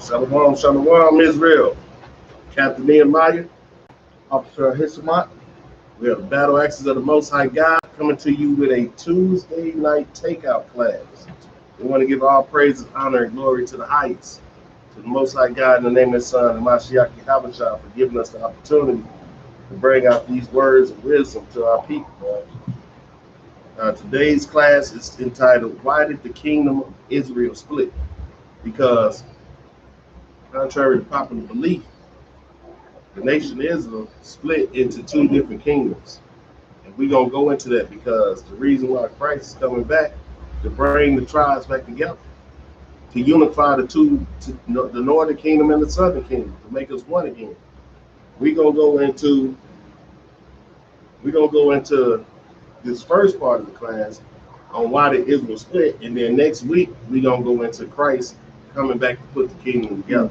Shalom, shalom, Israel. Captain Benaniyah, Officer Hispanics. we are the Battle Axes of the Most High God, coming to you with a Tuesday night takeout class. We want to give all praises, honor, and glory to the highest, to the Most High God, in the name of His Son, and Mashiach Yahushua, for giving us the opportunity to bring out these words of wisdom to our people. Today's class is entitled, Why Did the Kingdom of Israel Split? Because, contrary to popular belief, the nation of Israel split into two different kingdoms. And we're going to go into that because the reason why Christ is coming back to bring the tribes back together, to unify the two, the northern kingdom and the southern kingdom, to make us one again. We're going to go into this first part of the class on why the Israel split, and then next week we're going to go into Christ coming back to put the kingdom together,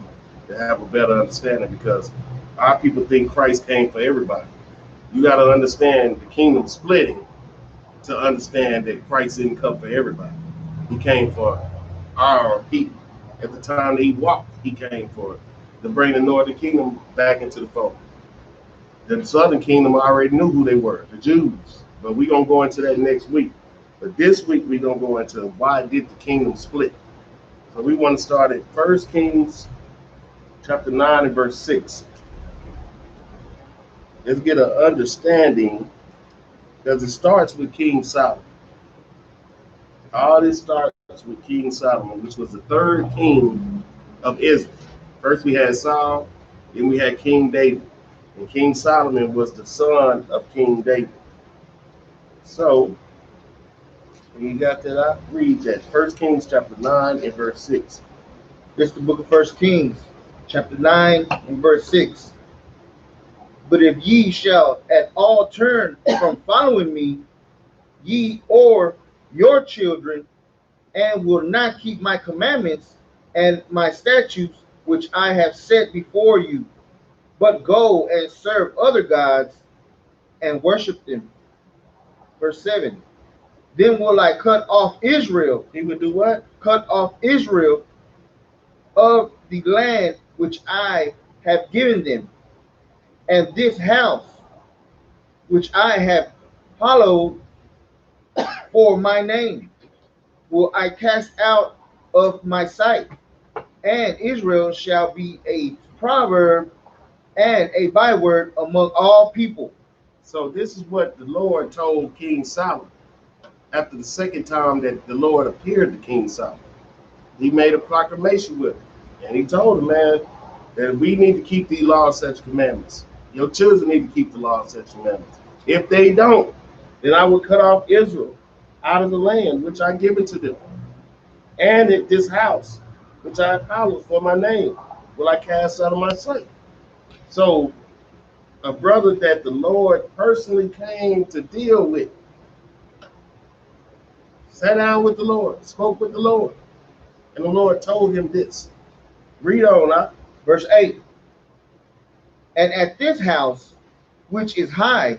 to have a better understanding, because our people think Christ came for everybody. You got to understand the kingdom splitting to understand that Christ didn't come for everybody. He came for our people. At the time that he walked, he came for it, to bring the northern kingdom back into the fold. The southern kingdom already knew who they were, the Jews. But we're going to go into that next week. But this week we're going to go into why did the kingdom split. So we want to start at 1 Kings chapter 9 and verse 6. Let's get an understanding, because it starts with King Solomon. All this starts with King Solomon, which was the third king of Israel. First we had Saul, then we had King David. And King Solomon was the son of King David. So, when you got that out, read that. 1 Kings chapter 9 and verse 6. This is the book of 1 Kings, chapter 9 and verse 6. But if ye shall at all turn from following me, ye or your children, and will not keep my commandments and my statutes which I have set before you, but go and serve other gods and worship them. Verse 7. Then will I cut off Israel. He would do what? Cut off Israel of the land which I have given them, and this house which I have hallowed for my name will I cast out of my sight, and Israel shall be a proverb and a byword among all people. So this is what the Lord told King Solomon after the second time that the Lord appeared to King Solomon. He made a proclamation with him, and he told him, man, that we need to keep these laws, such commandments. Your children need to keep the laws, such commandments. If they don't, then I will cut off Israel out of the land which I give it to them, and at this house which I have hallowed for my name will I cast out of my sight. So a brother that the Lord personally came to deal with sat down with the Lord, spoke with the Lord, and the Lord told him this. Read on now. Verse 8. And at this house which is high,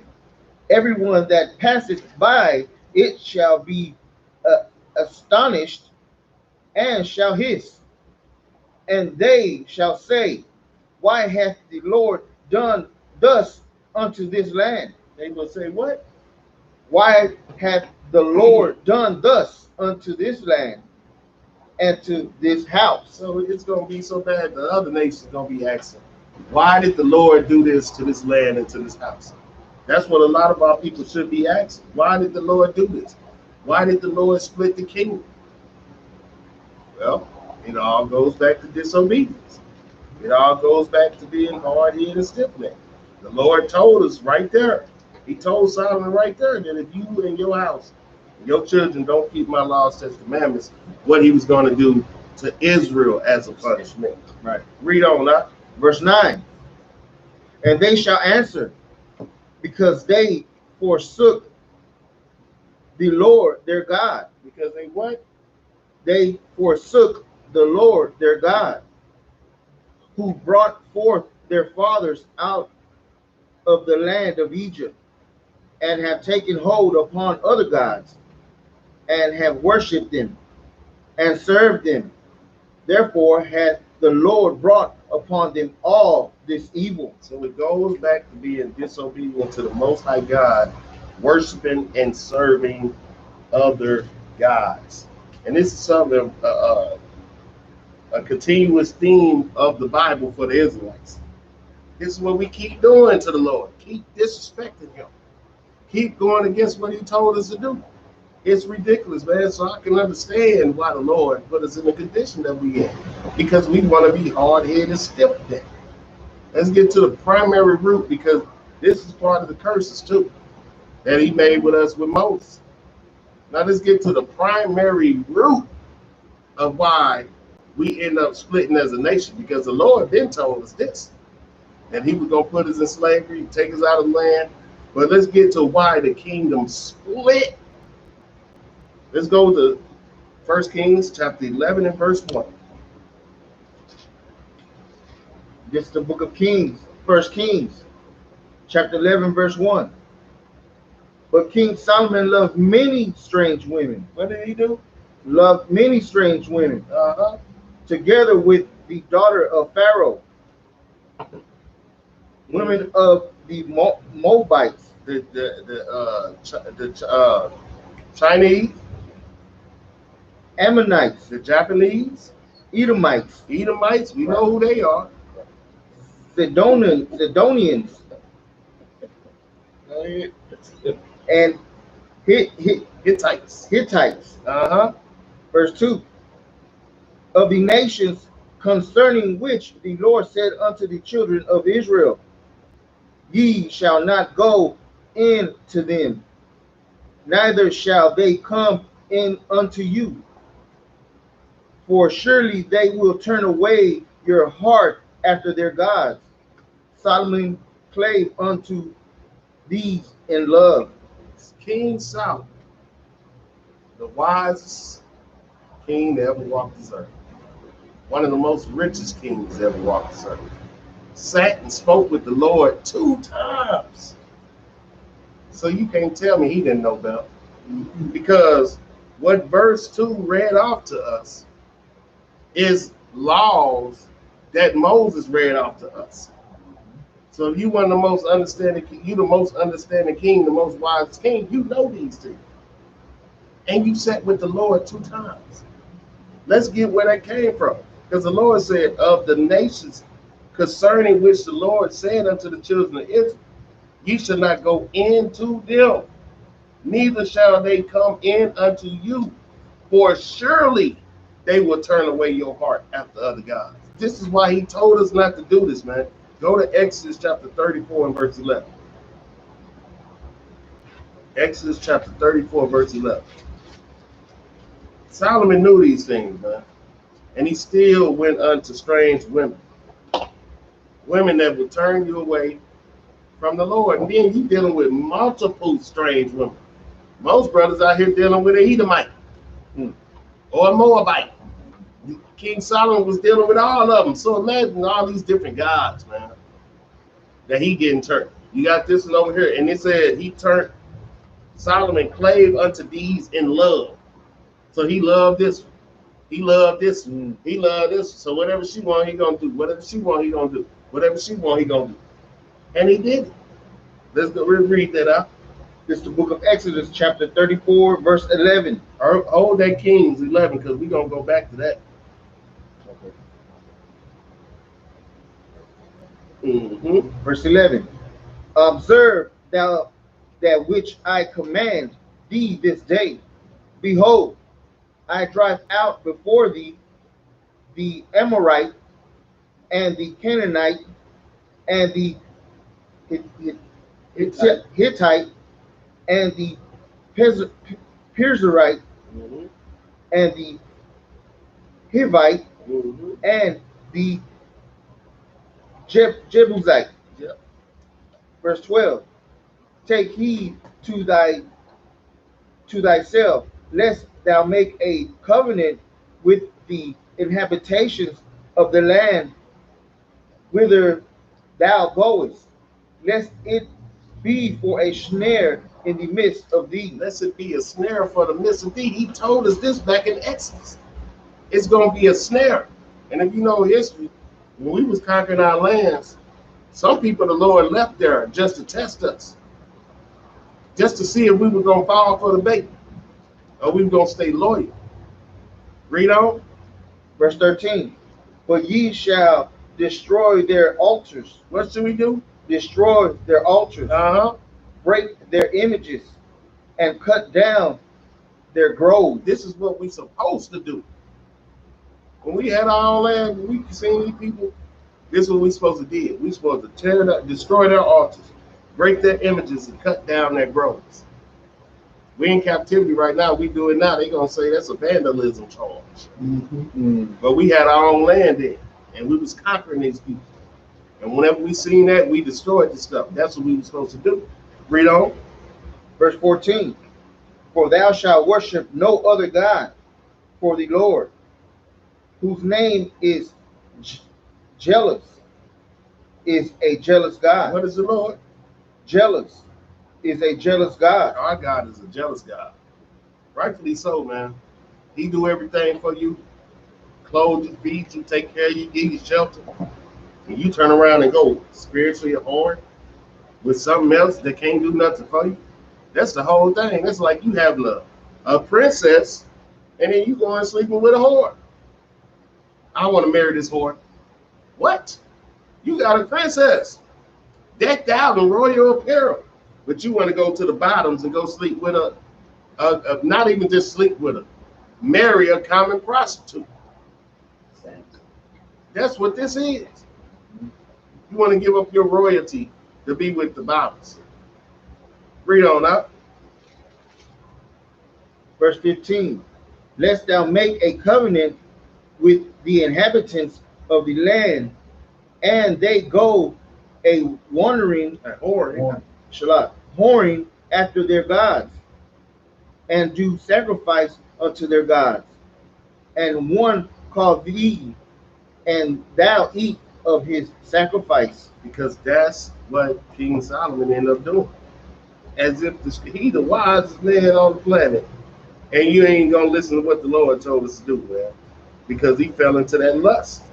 everyone that passeth by it shall be astonished and shall hiss, and they shall say, why hath the Lord done thus unto this land? They will say, what? Why hath the Lord done thus unto this land and to this house? So it's going to be so bad, the other nations are going to be asking, why did the Lord do this to this land and to this house? That's what a lot of our people should be asking. Why did the Lord do this? Why did the Lord split the kingdom? Well, it all goes back to disobedience. It all goes back to being hard-headed and stiff-necked. The Lord told us right there. He told Solomon right there that if you and your house, your children don't keep my laws, statutes, commandments, what he was going to do to Israel as a punishment. Right. Read on now. Verse 9. And they shall answer, because they forsook the Lord their God. Because they what? They forsook the Lord their God, who brought forth their fathers out of the land of Egypt, and have taken hold upon other gods, and have worshipped them, and served them. Therefore hath the Lord brought upon them all this evil. So it goes back to being disobedient to the Most High God, worshiping and serving other gods. And this is something, a continuous theme of the Bible for the Israelites. This is what we keep doing to the Lord. Keep disrespecting him. Keep going against what he told us to do. It's ridiculous, man. So I can understand why the Lord put us in the condition that we in. Because we want to be hard-headed and stiff-necked. Let's get to the primary root, because this is part of the curses too that he made with us with Moses. Now let's get to the primary root of why we end up splitting as a nation, because the Lord then told us this, that he was going to put us in slavery, take us out of the land. But let's get to why the kingdom split. Let's go to 1 Kings chapter 11 and verse 1. This is the book of Kings, 1 Kings, chapter 11, verse 1. But King Solomon loved many strange women. What did he do? Loved many strange women, together with the daughter of Pharaoh, women of the Moabites, the Chinese, Ammonites, the Japanese, Edomites, we know who they are. Sidonians, and Hittites. Verse 2. Of the nations concerning which the Lord said unto the children of Israel, ye shall not go in to them, neither shall they come in unto you. For surely they will turn away your heart after their gods. Solomon clave unto these in love. King Solomon, the wisest king that ever walked this earth, one of the most richest kings that ever walked this earth, sat and spoke with the Lord 2 times. So you can't tell me he didn't know better, because what verse 2 read off to us is laws that Moses read off to us. So if you one of the most understanding, you the most understanding king, the most wisest king, you know these things. And you sat with the Lord 2 times. Let's get where that came from. Because the Lord said, of the nations concerning which the Lord said unto the children of Israel, ye shall not go into them, neither shall they come in unto you, for surely they will turn away your heart after other gods. This is why he told us not to do this, man. Go to Exodus chapter 34 and verse 11. Exodus chapter 34, verse 11. Solomon knew these things, man. And he still went unto strange women. Women that would turn you away from the Lord. And then you dealing with multiple strange women. Most brothers out here dealing with an Edomite or a Moabite. King Solomon was dealing with all of them. So imagine all these different gods, man, that he getting turned. You got this one over here. And it said he turned, Solomon clave unto these in love. So he loved this one. He loved this one. He loved this one. So whatever she want, he gonna do. Whatever she want, he gonna do. Whatever she want, he gonna do. And he did it. Let's go read that out. This is the book of Exodus, chapter 34, verse 11. Hold that Kings 11, because we're gonna go back to that. Verse 11. Observe thou that which I command thee this day. Behold, I drive out before thee the Amorite and the Canaanite and the Hittite and the Perizite and the Hivite and the Jebusite. Verse 12. Take heed to thyself, lest thou make a covenant with the inhabitations of the land whither thou goest, lest it be for a snare in the midst of thee. Lest it be a snare for the midst of thee. He told us this back in Exodus. It's going to be a snare. And if you know history, when we was conquering our lands, some people the Lord left there just to test us, just to see if we were going to fall for the bait or we were going to stay loyal. Read on. Verse 13. But ye shall destroy their altars. What should we do? Destroy their altars. Break their images and cut down their groves. This is what we supposed to do. When we had our own land, when we seen these people, this is what we supposed to do. We supposed to tear it up, destroy their altars, break their images, and cut down their groves. We in captivity right now. We do it now. They gonna say that's a vandalism charge. But we had our own land then, and we was conquering these people. And whenever we seen that, we destroyed the stuff. That's what we were supposed to do. Read on. Verse 14. For thou shalt worship no other God for the Lord, whose name is jealous, is a jealous God. What is the Lord? Jealous is a jealous God. Our God is a jealous God. Rightfully so, man. He do everything for you. Clothe you, feed you, take care of you, give you shelter. And you turn around and go spiritually whoring with something else that can't do nothing for you. That's the whole thing. That's like you having a princess and then you going sleeping with a whore. I want to marry this whore. What? You got a princess decked out in royal apparel, but you want to go to the bottoms and go sleep with a not even just sleep with her, marry a common prostitute. That's what this is. You want to give up your royalty to be with the bottoms. Read on up. Verse 15. Lest thou make a covenant with the inhabitants of the land, and they go a wandering, whoring after their gods, and do sacrifice unto their gods. And one call thee, and thou eat of his sacrifice. Because that's what King Solomon ended up doing. As if he the wisest man on the planet, and you ain't gonna listen to what the Lord told us to do, man. Because he fell into that lust.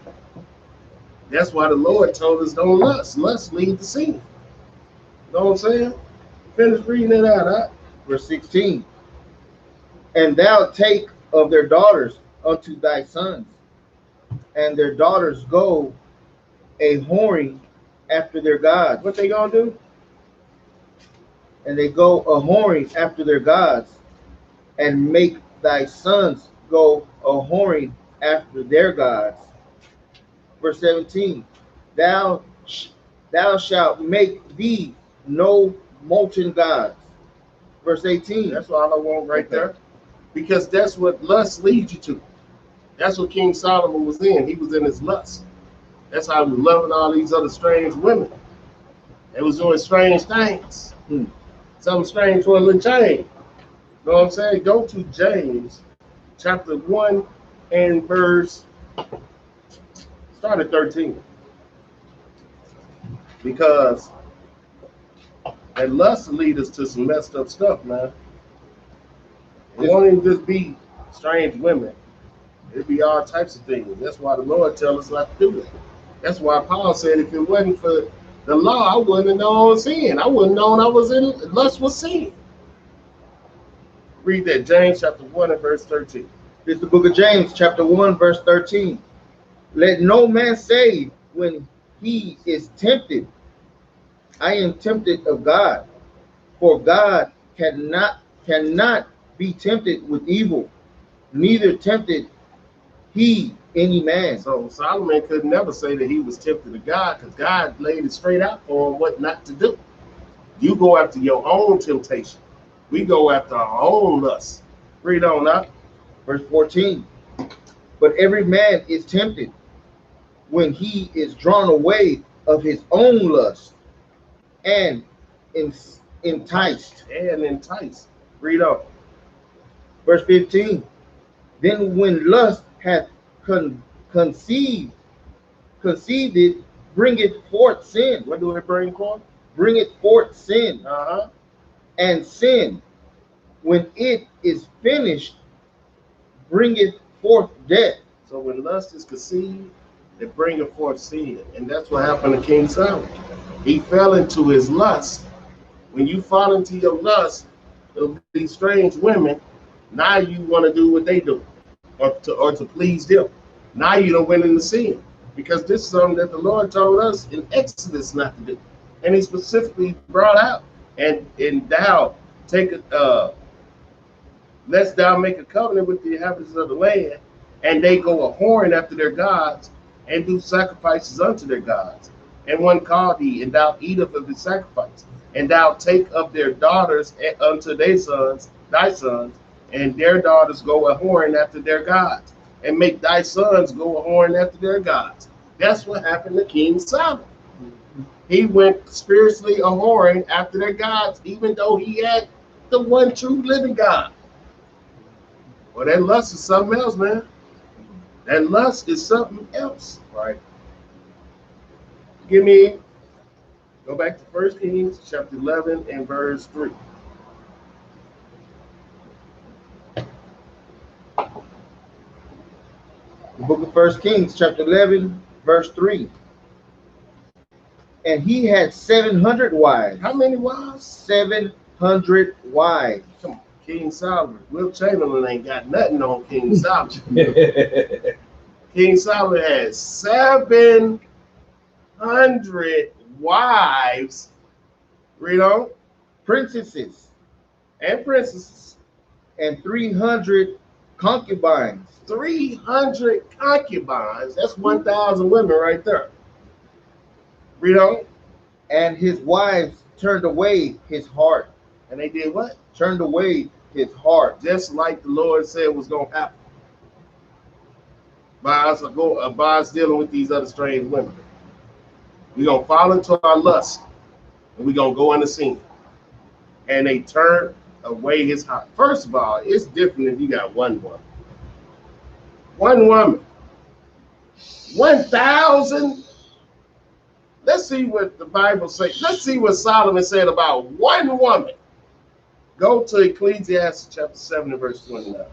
That's why the Lord told us don't lust. Lust leads to sin. You know what I'm saying? Finish reading it out, huh? Verse 16. And thou take of their daughters unto thy sons, and their daughters go a whoring after their gods. What they gonna do? And they go a whoring after their gods, and make thy sons go a whoring after their gods. Verse 17. Thou shalt make thee no molten gods. Verse 18. That's all I want right there. Because that's what lust leads you to. That's what King Solomon was in. He was in his lust. That's how he was loving all these other strange women. They was doing strange things. Something strange for a little change. You know what I'm saying? Go to James chapter 1 and verse, start at 13. Because that lust leads us to some messed up stuff, man. It won't even just be strange women. It'd be all types of things. That's why the Lord tells us not to do it. That's why Paul said if it wasn't for the law, I wouldn't have known sin. I wouldn't have known I was in lust was sin. Read that, James chapter 1 and verse 13. It's the book of James, chapter 1, verse 13. Let no man say when he is tempted, I am tempted of God. For God cannot be tempted with evil, neither tempted he any man. So Solomon could never say that he was tempted of God, because God laid it straight out for him what not to do. You go after your own temptation. We go after our own lust. Read on up. Verse 14. But every man is tempted when he is drawn away of his own lust and enticed. Read on. Verse 15. Then when lust hath conceived it, bring it forth sin. What do it bring forth? Bring it forth sin. And sin, when it is finished, bring it forth death. So when lust is conceived, it bringeth forth sin. And that's what happened to King Solomon. He fell into his lust. When you fall into your lust of these strange women, now you want to do what they do, or to please them. Now you don't went into sin. Because this is something that the Lord told us in Exodus not to do. And he specifically brought out, and thou take lest thou make a covenant with the inhabitants of the land, and they go a whoring after their gods, and do sacrifices unto their gods. And one call thee, and thou eat of the sacrifice, and thou take of their daughters unto their sons, thy sons, and their daughters go a whoring after their gods, and make thy sons go a whoring after their gods. That's what happened to King Solomon. He went spiritually a whoring after their gods, even though he had the one true living God. Well, that lust is something else, man. That lust is something else. Right. Go back to 1 Kings chapter 11 and verse 3. The book of 1 Kings, chapter 11, verse 3. And he had 700 wives. How many wives? 700 wives. Come on, King Solomon. Will Chamberlain ain't got nothing on King Solomon. King Solomon has 700 wives. Read on. Princesses. And princesses. And 300 concubines. 300 concubines. That's 1,000 women right there. Read on. And his wives turned away his heart. And they did what? Turned away his heart. Just like the Lord said was going to happen. By us dealing with these other strange women. We're going to fall into our lust. And we're going to go into sin. And they turn away his heart. First of all, it's different if you got one woman. One woman. 1,000. Let's see what the Bible says. Let's see what Solomon said about one woman. Go to Ecclesiastes chapter 7 and verse 29.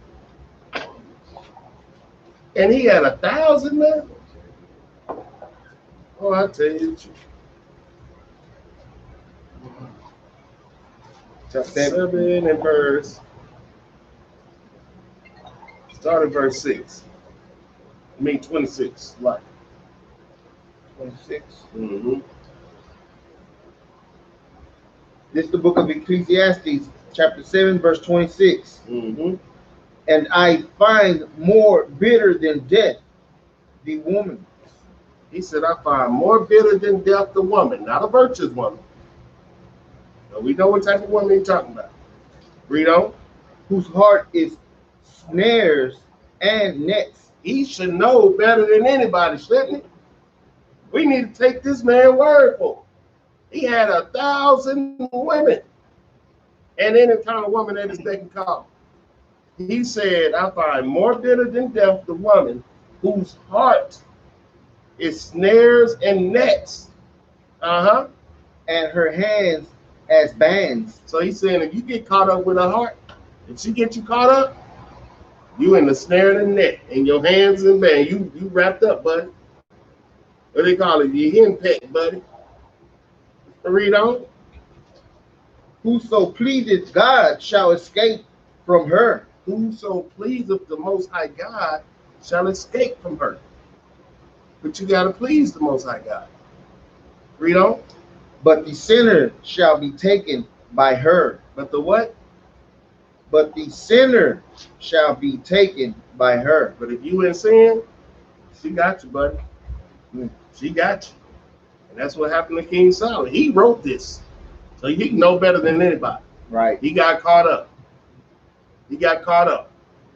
And he had 1,000 men. Oh, I tell you. Chapter 7 and verse. Start at verse 6. 26. Right. 26. Mm-hmm. This is the book of Ecclesiastes, chapter 7, verse 26. Mm-hmm. And I find more bitter than death the woman. He said, I find more bitter than death the woman, not a virtuous woman. Now, we know what type of woman he's talking about. Read on. Whose heart is snares and nets. He should know better than anybody, shouldn't he? We need to take this man's word for it. He had 1,000 women. And any kind of woman that is they can call. He said, I find more bitter than death the woman whose heart is snares and nets. Uh-huh. And her hands as bands. So he's saying if you get caught up with her heart, if she get you caught up, you in the snare and the net, and your hands and band. You wrapped up, buddy. What they call it? You hen peck, buddy. Read on. Whoso pleaseth God shall escape from her. Whoso pleaseth the Most High God shall escape from her. But you got to please the Most High God. Read on. But the sinner shall be taken by her. But the what? But the sinner shall be taken by her. But if you in sin, she got you, buddy. She got you. And that's what happened to King Solomon. He wrote this. So he know better than anybody. Right. He got caught up. He got caught up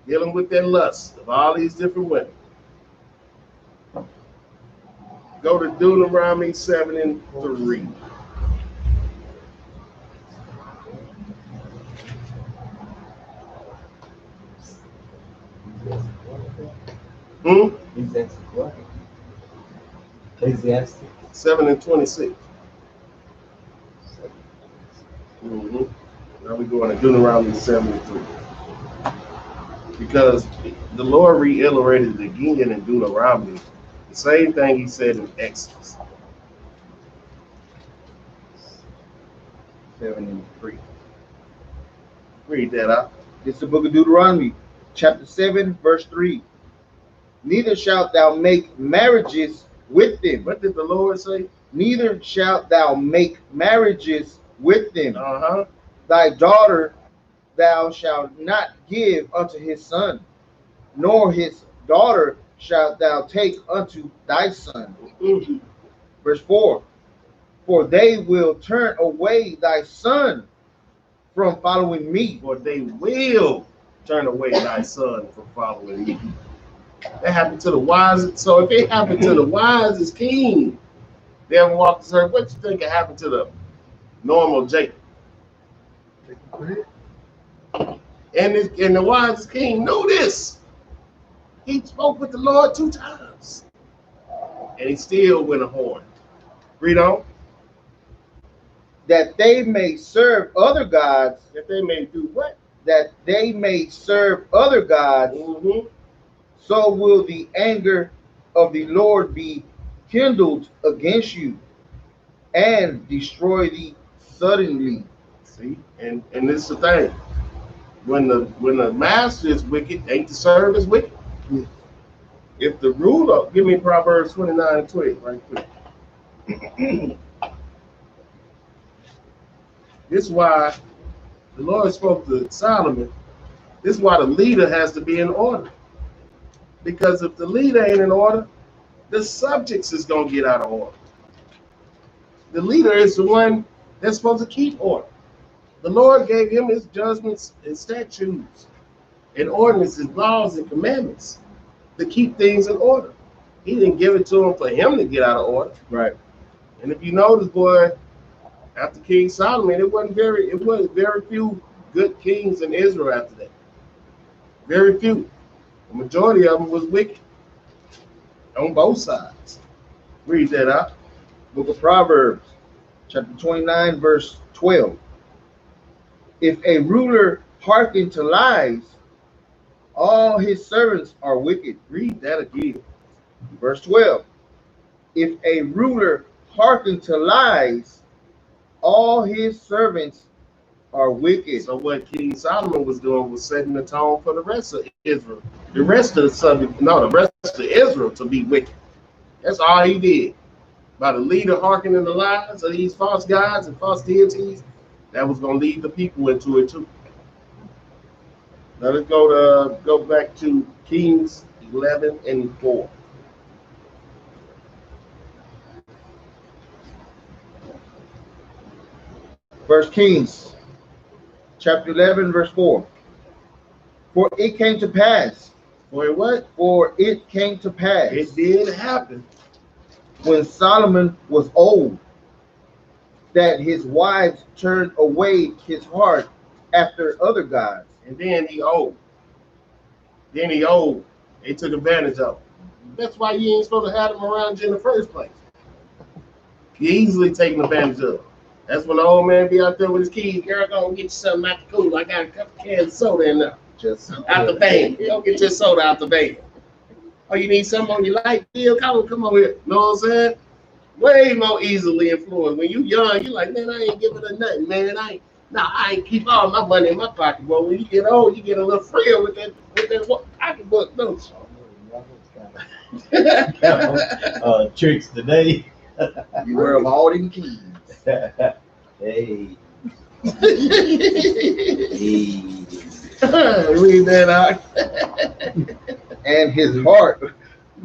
dealing with that lust of all these different women. Go to Deuteronomy 7 and 3. Ecclesiastes 7 and 26. Now we're going to Deuteronomy 7 and 3. Because the Lord reiterated it again in Deuteronomy. The same thing he said in Exodus. 7:3. Read that out. This is the book of Deuteronomy, chapter 7, verse 3. Neither shalt thou make marriages with them. What did the Lord say? Neither shalt thou make marriages with them. Uh-huh. Thy daughter thou shalt not give unto his son, nor his daughter shalt thou take unto thy son. Mm-hmm. Verse 4. For they will turn away thy son from following me. For they will turn away thy son from following me. That happened to the wisest. So if it happened to the wisest king, they ever walked this earth, what you think it happened to the normal Jacob? And the wisest king knew this. He spoke with the Lord 2 times. And he still went a horn. Read on. That they may serve other gods. That they may do what? That they may serve other gods. Mm-hmm. So will the anger of the Lord be kindled against you and destroy thee suddenly. See? And this is the thing. When the master is wicked, ain't the servant is wicked. Yes. If the ruler, give me Proverbs 29:20 right quick. This is why the Lord spoke to Solomon. This is why the leader has to be in order. Because if the leader ain't in order, the subjects is going to get out of order. The leader is the one that's supposed to keep order. The Lord gave him his judgments and statutes and ordinances, laws and commandments to keep things in order. He didn't give it to him for him to get out of order. Right. And if you notice, boy, after King Solomon, it wasn't very few good kings in Israel after that. Very few. The majority of them was wicked on both sides. Read that out. Book of Proverbs, chapter 29, verse 12. If a ruler hearken to lies, all his servants are wicked. Read that again. Verse 12. If a ruler hearken to lies, all his servants are wicked. So what King Solomon was doing was setting the tone for the rest of Israel. The rest of the rest of Israel to be wicked. That's all he did. By the leader hearkening the lies of these false gods and false deities, that was going to lead the people into it too. Now let's go back to Kings 11:4. First Kings, chapter 11, verse 4. For it came to pass. For what? For it came to pass. It did happen. When Solomon was old, that his wives turned away his heart after other gods. And then he old. They took advantage of him. That's why you ain't supposed to have them around you in the first place. You're easily taken advantage of. That's when the old man be out there with his keys. Girl, go get you something out the cooler. I got a couple cans of soda in there. Just out the van. Go get your soda out the van. Oh, you need something on your light bill? Come on here. Know what I'm saying? Way more easily influenced. When you young, you like, man, I ain't giving her nothing, man. I ain't keep all my money in my pocket. But when you get old, you get a little freer with that pocketbook, don't you? Tricks today. Beware of all them keys. Hey. Read that out. And his heart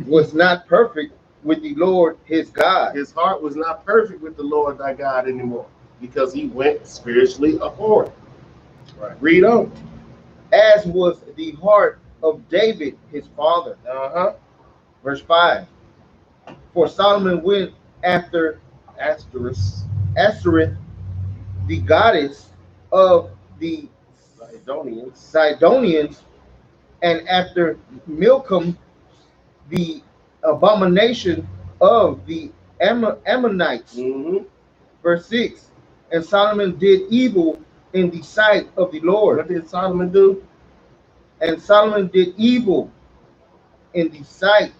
was not perfect with the Lord his God. His heart was not perfect with the Lord thy God anymore because he went spiritually abhorrent. Right. Read on. As was the heart of David his father. Verse 5. For Solomon went after Ashtoreth, the goddess of the Sidonians, and after Milcom, the abomination of the Ammonites. Verse 6. And Solomon did evil in the sight of the Lord. What did Solomon do? And Solomon did evil in the sight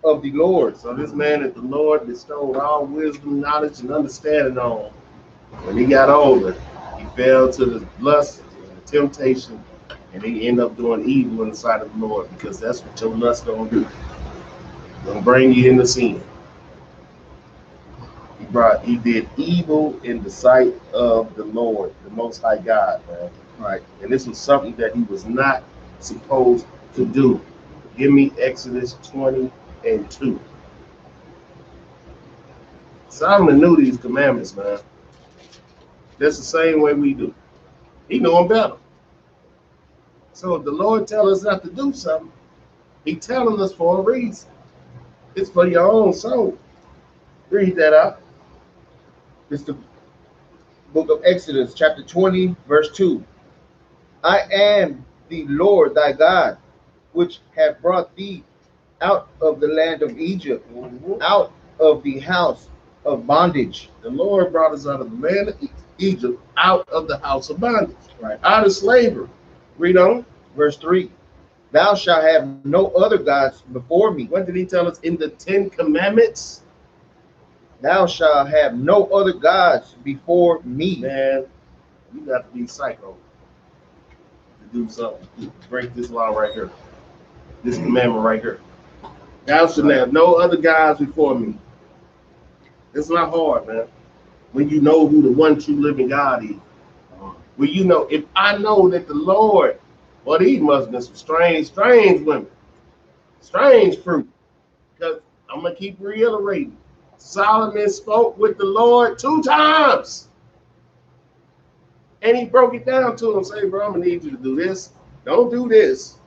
of the Lord. So this man that the Lord bestowed all wisdom, knowledge, and understanding on, when he got older, he fell to the lust and the temptation, and he ended up doing evil in the sight of the Lord, because that's what your lust gonna do. It's gonna bring you into sin. He did evil in the sight of the Lord, the Most High God, man. Right. And this was something that he was not supposed to do. Give me Exodus 20:2. Solomon knew these commandments, man. That's the same way we do. He knew them better. So if the Lord tells us not to do something, He telling us for a reason. It's for your own soul. Read that out. It's the book of Exodus, chapter 20, verse 2. I am the Lord thy God, which have brought thee out of the land of Egypt, out of the house of bondage. The Lord brought us out of the land of Egypt, out of the house of bondage, Right. out of slavery. Read on. Verse 3. Thou shalt have no other gods before me. What did He tell us in the 10 Commandments? Thou shalt have no other gods before me. Man, you got to be psycho to do something, to break this law right here, this commandment right here. Thou shalt have no other gods before me. It's not hard, man. When you know who the one true living God is. When you know, if I know that the Lord, well, these must have been some strange women, strange fruit. Because I'm going to keep reiterating. Solomon spoke with the Lord 2 times. And he broke it down to him, say, bro, I'm going to need you to do this. Don't do this.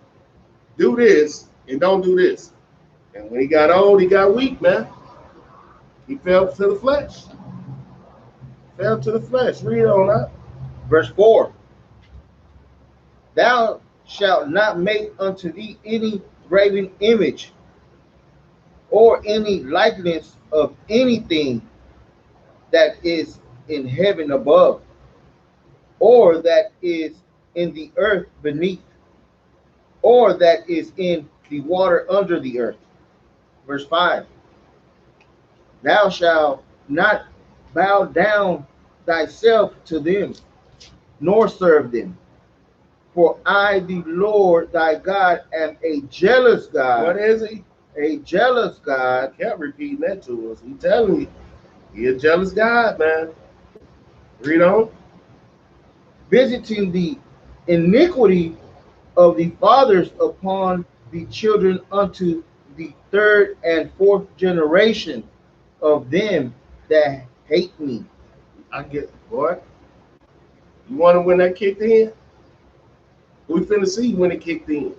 Do this, and don't do this. And when he got old, he got weak, man. He fell to the flesh. Fell to the flesh. Read on that. Verse 4. Thou shalt not make unto thee any graven image or any likeness of anything that is in heaven above, or that is in the earth beneath, or that is in the water under the earth. Verse 5. Thou shalt not bow down thyself to them, nor serve them. For I, the Lord thy God, am a jealous God. What is he? A jealous God. I kept repeating that to us. He telling me he a jealous God, man. Read on. Visiting the iniquity of the fathers upon the children unto the 3rd and 4th generation of them that hate me. I get, boy. You wonder when that kicked in? We finna see when it kicked in.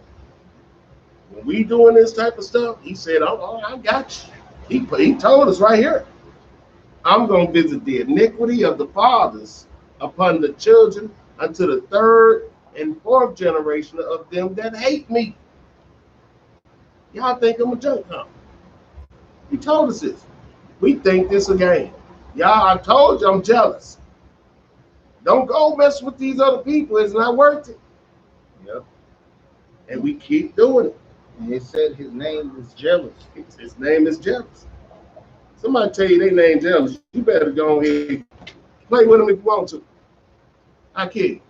When we doing this type of stuff, he said, oh, I got you. He told us right here. I'm going to visit the iniquity of the fathers upon the children unto the 3rd and 4th generation of them that hate me. Y'all think I'm a joke, huh? He told us this. We think this a game. Y'all, I told you I'm jealous. Don't go mess with these other people. It's not worth it. Yep. And we keep doing it. And it said his name is jealous. His name is jealous. Somebody tell you their name jealous, you better go ahead play with them if you want to. I kid you.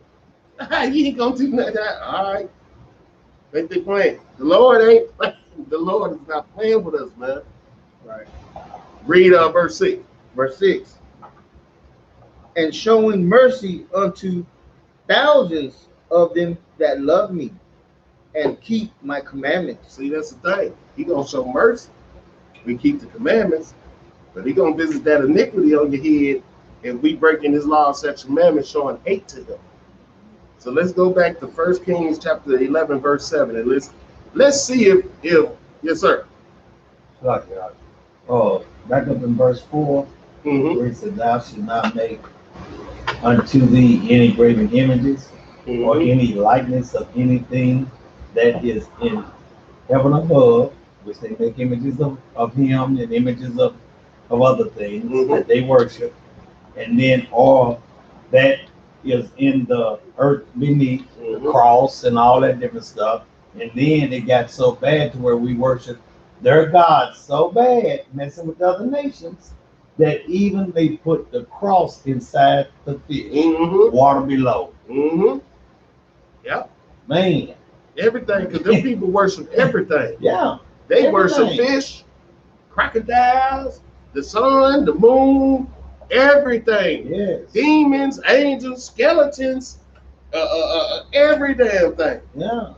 You ain't gonna do nothing. All right. Think they playing. The Lord ain't playing. The Lord is not playing with us, man. Right. Read verse 6. Verse 6. And showing mercy unto thousands of them that love me and keep my commandments. See, that's the thing. He gonna show mercy. We keep the commandments, but he gonna visit that iniquity on your head, and we breaking his law, statutes, commandments, showing hate to them. So let's go back to 1 Kings chapter 11, verse 7, and let's see if yes, sir. Back up in verse 4, Mm-hmm. where it said, thou shalt not make unto thee any graven images or any likeness of anything that is in heaven above, which they make images of him and images of other things that they worship, and then all that is in the earth beneath, the cross and all that different stuff, And then it got so bad to where we worship their gods so bad, messing with other nations, that even they put the cross inside the fish, water below. Yeah. Man. Everything, because them people worship everything. Yeah. They worship fish, crocodiles, the sun, the moon, everything. Yes. Demons, angels, skeletons, every damn thing. Yeah.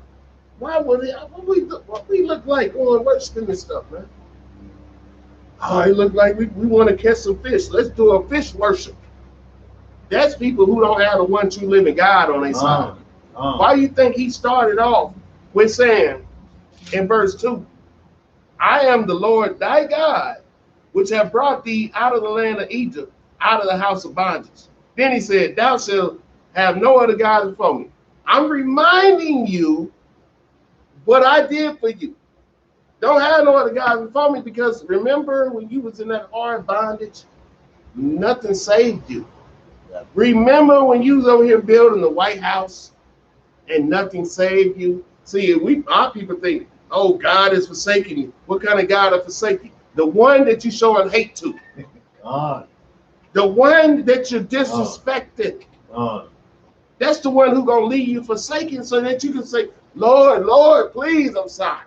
Why would it? What we look like on worshiping this stuff, man? Oh, it look like we want to catch some fish. Let's do a fish worship. That's people who don't have the one true living God on their side. Why do you think he started off with saying in verse 2, I am the Lord thy God, which have brought thee out of the land of Egypt, out of the house of bondage. Then he said, thou shalt have no other gods before me. I'm reminding you what I did for you. Don't have no other gods before me, because remember when you was in that hard bondage, nothing saved you. Remember when you was over here building the White House and nothing saved you? See, our people think, oh, God is forsaking you. What kind of God is forsaking you? The one that you showing hate to. The one that you're disrespecting. That's the one who's going to leave you forsaken, so that you can say, Lord, Lord, please, I'm sorry.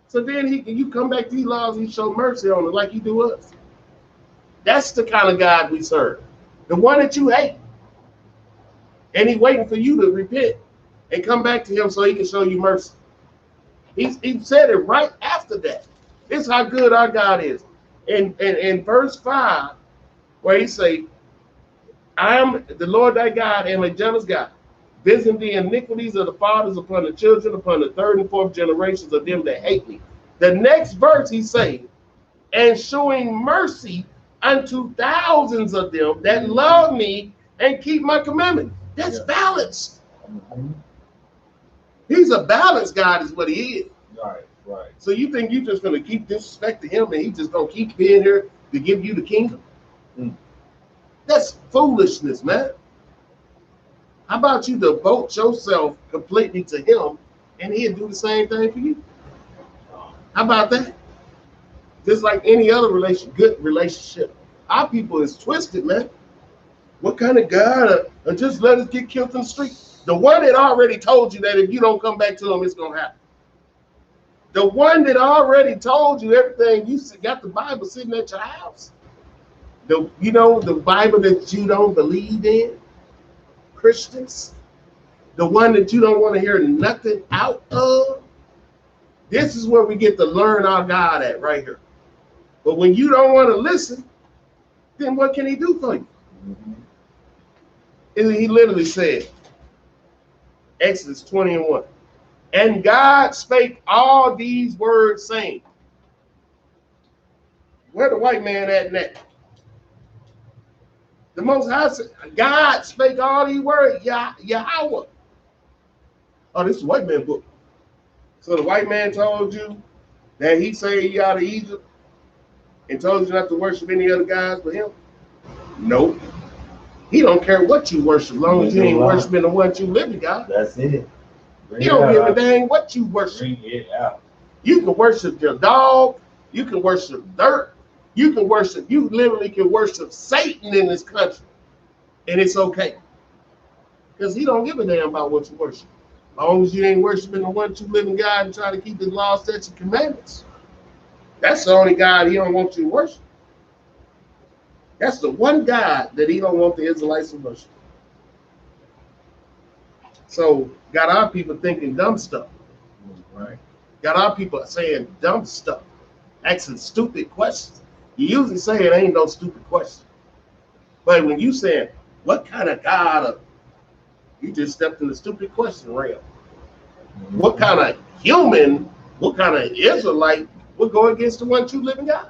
So then you come back to these laws, he show mercy on it like you do us. That's the kind of God we serve. The one that you hate. And he's waiting for you to repent and come back to him so he can show you mercy. He said it right after that. This is how good our God is. In verse 5, where he say, I am the Lord thy God and a jealous God, visiting the iniquities of the fathers upon the children, upon the third and fourth generations of them that hate me. The next verse he say, and showing mercy unto thousands of them that love me and keep my commandments. That's balance. He's a balanced God is what he is. Right. So you think you're just going to keep disrespecting him and he's just going to keep being here to give you the kingdom? That's foolishness, man. How about you devote yourself completely to him and he'll do the same thing for you? How about that? Just like any other good relationship. Our people is twisted, man. What kind of God? Just let us get killed in the street. The one that already told you that if you don't come back to him, it's going to happen. The one that already told you everything. You got the Bible sitting at your house. The Bible that you don't believe in, Christians. The one that you don't want to hear nothing out of. This is where we get to learn our God at right here. But when you don't want to listen, then what can he do for you? And he literally said, Exodus 20:1, and God spake all these words, saying, where the white man at now? The Most High said, God spake all these words, Yahweh. Oh, this is the white man book. So the white man told you that he saved you out of Egypt and told you not to worship any other gods but him? Nope. He don't care what you worship, as long as you ain't worshiping the one true living God. That's it. He don't give a dang what you worship. Bring it out. You can worship your dog. You can worship dirt. You literally can worship Satan in this country. And it's okay. Because he don't give a damn about what you worship. As long as you ain't worshiping the one true living God and trying to keep his laws, statutes, and commandments. That's the only God he don't want you to worship. That's the one God that he don't want the Israelites to worship. So got our people thinking dumb stuff. Right? Got our people saying dumb stuff, asking stupid questions. You usually say it ain't no stupid question. But when you saying, what kind of God you just stepped in the stupid question realm. What kind of human, what kind of Israelite would go against the one true living God?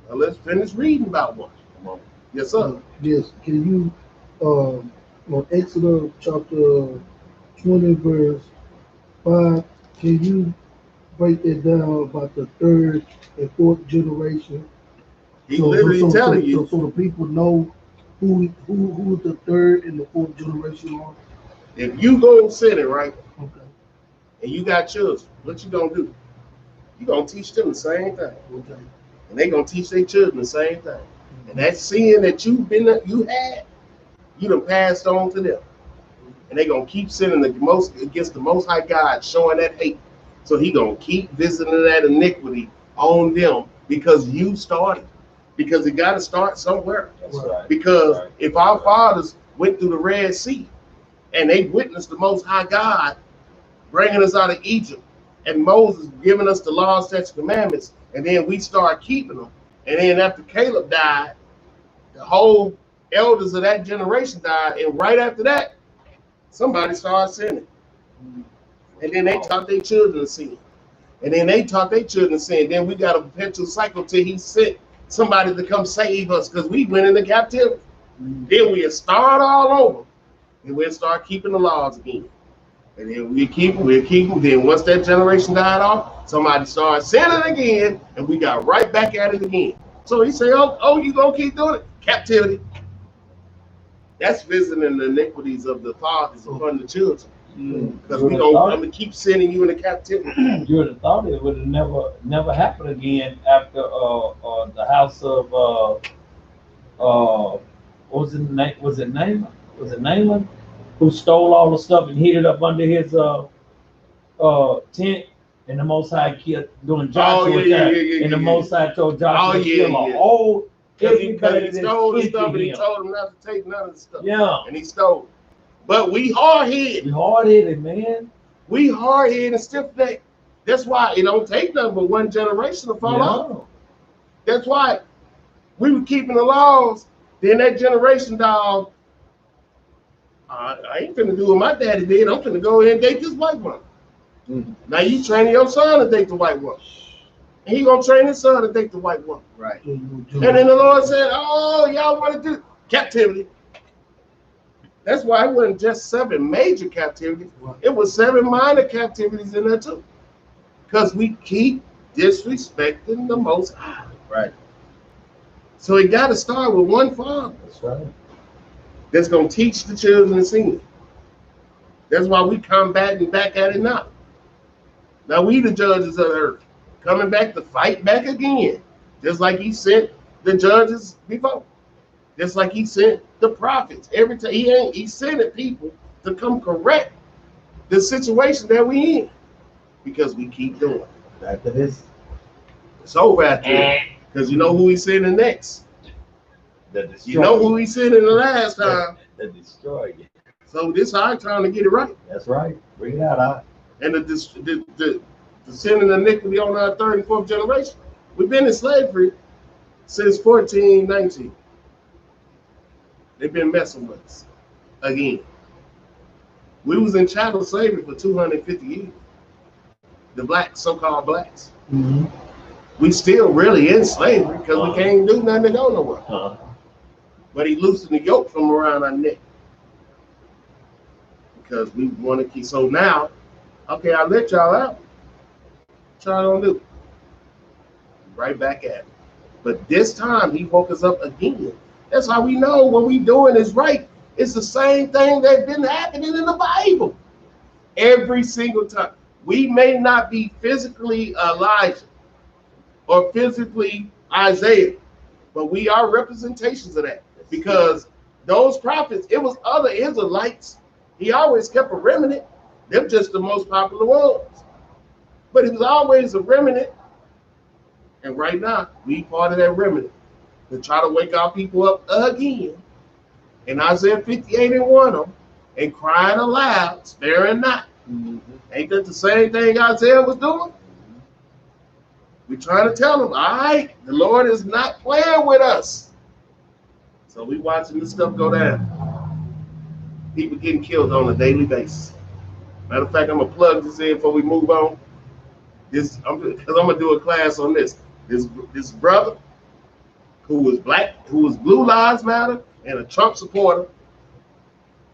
Now let's finish reading about one. Yes, sir. Yes. Can you, on Exodus chapter 20, verse 5, can you break that down about the third and fourth generation? He's literally telling you. So the people know who the third and the fourth generation are. If you go sinning, right, Okay. and you got children, what you gonna do? You gonna teach them the same thing. Okay. And they gonna teach their children the same thing. And that sin that you had, you done passed on to them. And they gonna keep sinning against the Most High God, showing that hate. So he gonna keep visiting that iniquity on them because you started. Because it got to start somewhere. That's right. Because if our fathers went through the Red Sea and they witnessed the Most High God bringing us out of Egypt, and Moses giving us the law, statutes, commandments, and then we start keeping them, and then after Caleb died, the whole elders of that generation died, and right after that, somebody started sinning. And then they taught their children to sin. And then they taught their children to sin. Then we got a perpetual cycle till he sent somebody to come save us because we went into captivity. Then we'll start all over. And we'll start keeping the laws again. And then we'll keep them. Then once that generation died off, somebody started sinning again, and we got right back at it again. So he said, oh, you gonna keep doing it? Captivity. That's visiting the iniquities of the fathers upon the children. Because I'm gonna keep sending you into captivity. You would have thought it would have never happened again after the house of what was it name? Was it Naaman? Was it Naaman who stole all the stuff and hid it up under his tent? And the Most High kept doing Joshua and the Most High told Joshua to kill all everybody he stole the stuff and he told him not to take none of the stuff. Yeah. And he stole it. But we hard-headed. We hard-headed, man. We hard-headed and stiff-necked. That's why it don't take nothing but one generation to fall off. That's why we were keeping the laws. Then that generation died. I ain't finna do what my daddy did. I'm finna go ahead and date this white woman. Now you training your son to date the white woman. And he gonna train his son to date the white woman. Right. And then the Lord said, oh, y'all want to do captivity. That's why it wasn't just 7 major captivities. It was 7 minor captivities in there too. Because we keep disrespecting the Most High. Right. So it got to start with one father. That's right. That's going to teach the children to sin. That's why we combating back at it now. Now we the judges of the earth, coming back to fight back again. Just like he sent the judges before. Just like he sent the prophets. Every time he sent people to come correct the situation that we in. Because we keep doing it. Back to this. It's over after that. Because you know who he's sending next. You know who he sent in the last time. The destroyer. So this our time to get it right. That's right. Bring it out. And the sin and iniquity on our 3rd and 4th generation. We've been in slavery since 1419. They've been messing with us again. We was in chattel slavery for 250 years. The blacks, so-called blacks. We still really in slavery because we can't do nothing to go nowhere. But he loosened the yoke from around our neck. Because we want to keep, so now, okay, I'll let y'all out. What y'all gonna do? Right back at it. But this time he woke us up again. That's how we know what we doing is right. It's the same thing that's been happening in the Bible. Every single time. We may not be physically Elijah or physically Isaiah, but we are representations of that. Because those prophets, it was other Israelites. He always kept a remnant. They're just the most popular ones. But it was always a remnant. And right now, we part of that remnant. To try to wake our people up again. In Isaiah 58 and 1 of them, and crying aloud, sparing not. Ain't that the same thing Isaiah was doing? We're trying to tell them, all right, the Lord is not playing with us. So we watching this stuff go down. People getting killed on a daily basis. Matter of fact, I'm gonna plug this in before we move on. Because I'm gonna do a class on this. This brother who was black, who was Blue Lives Matter and a Trump supporter,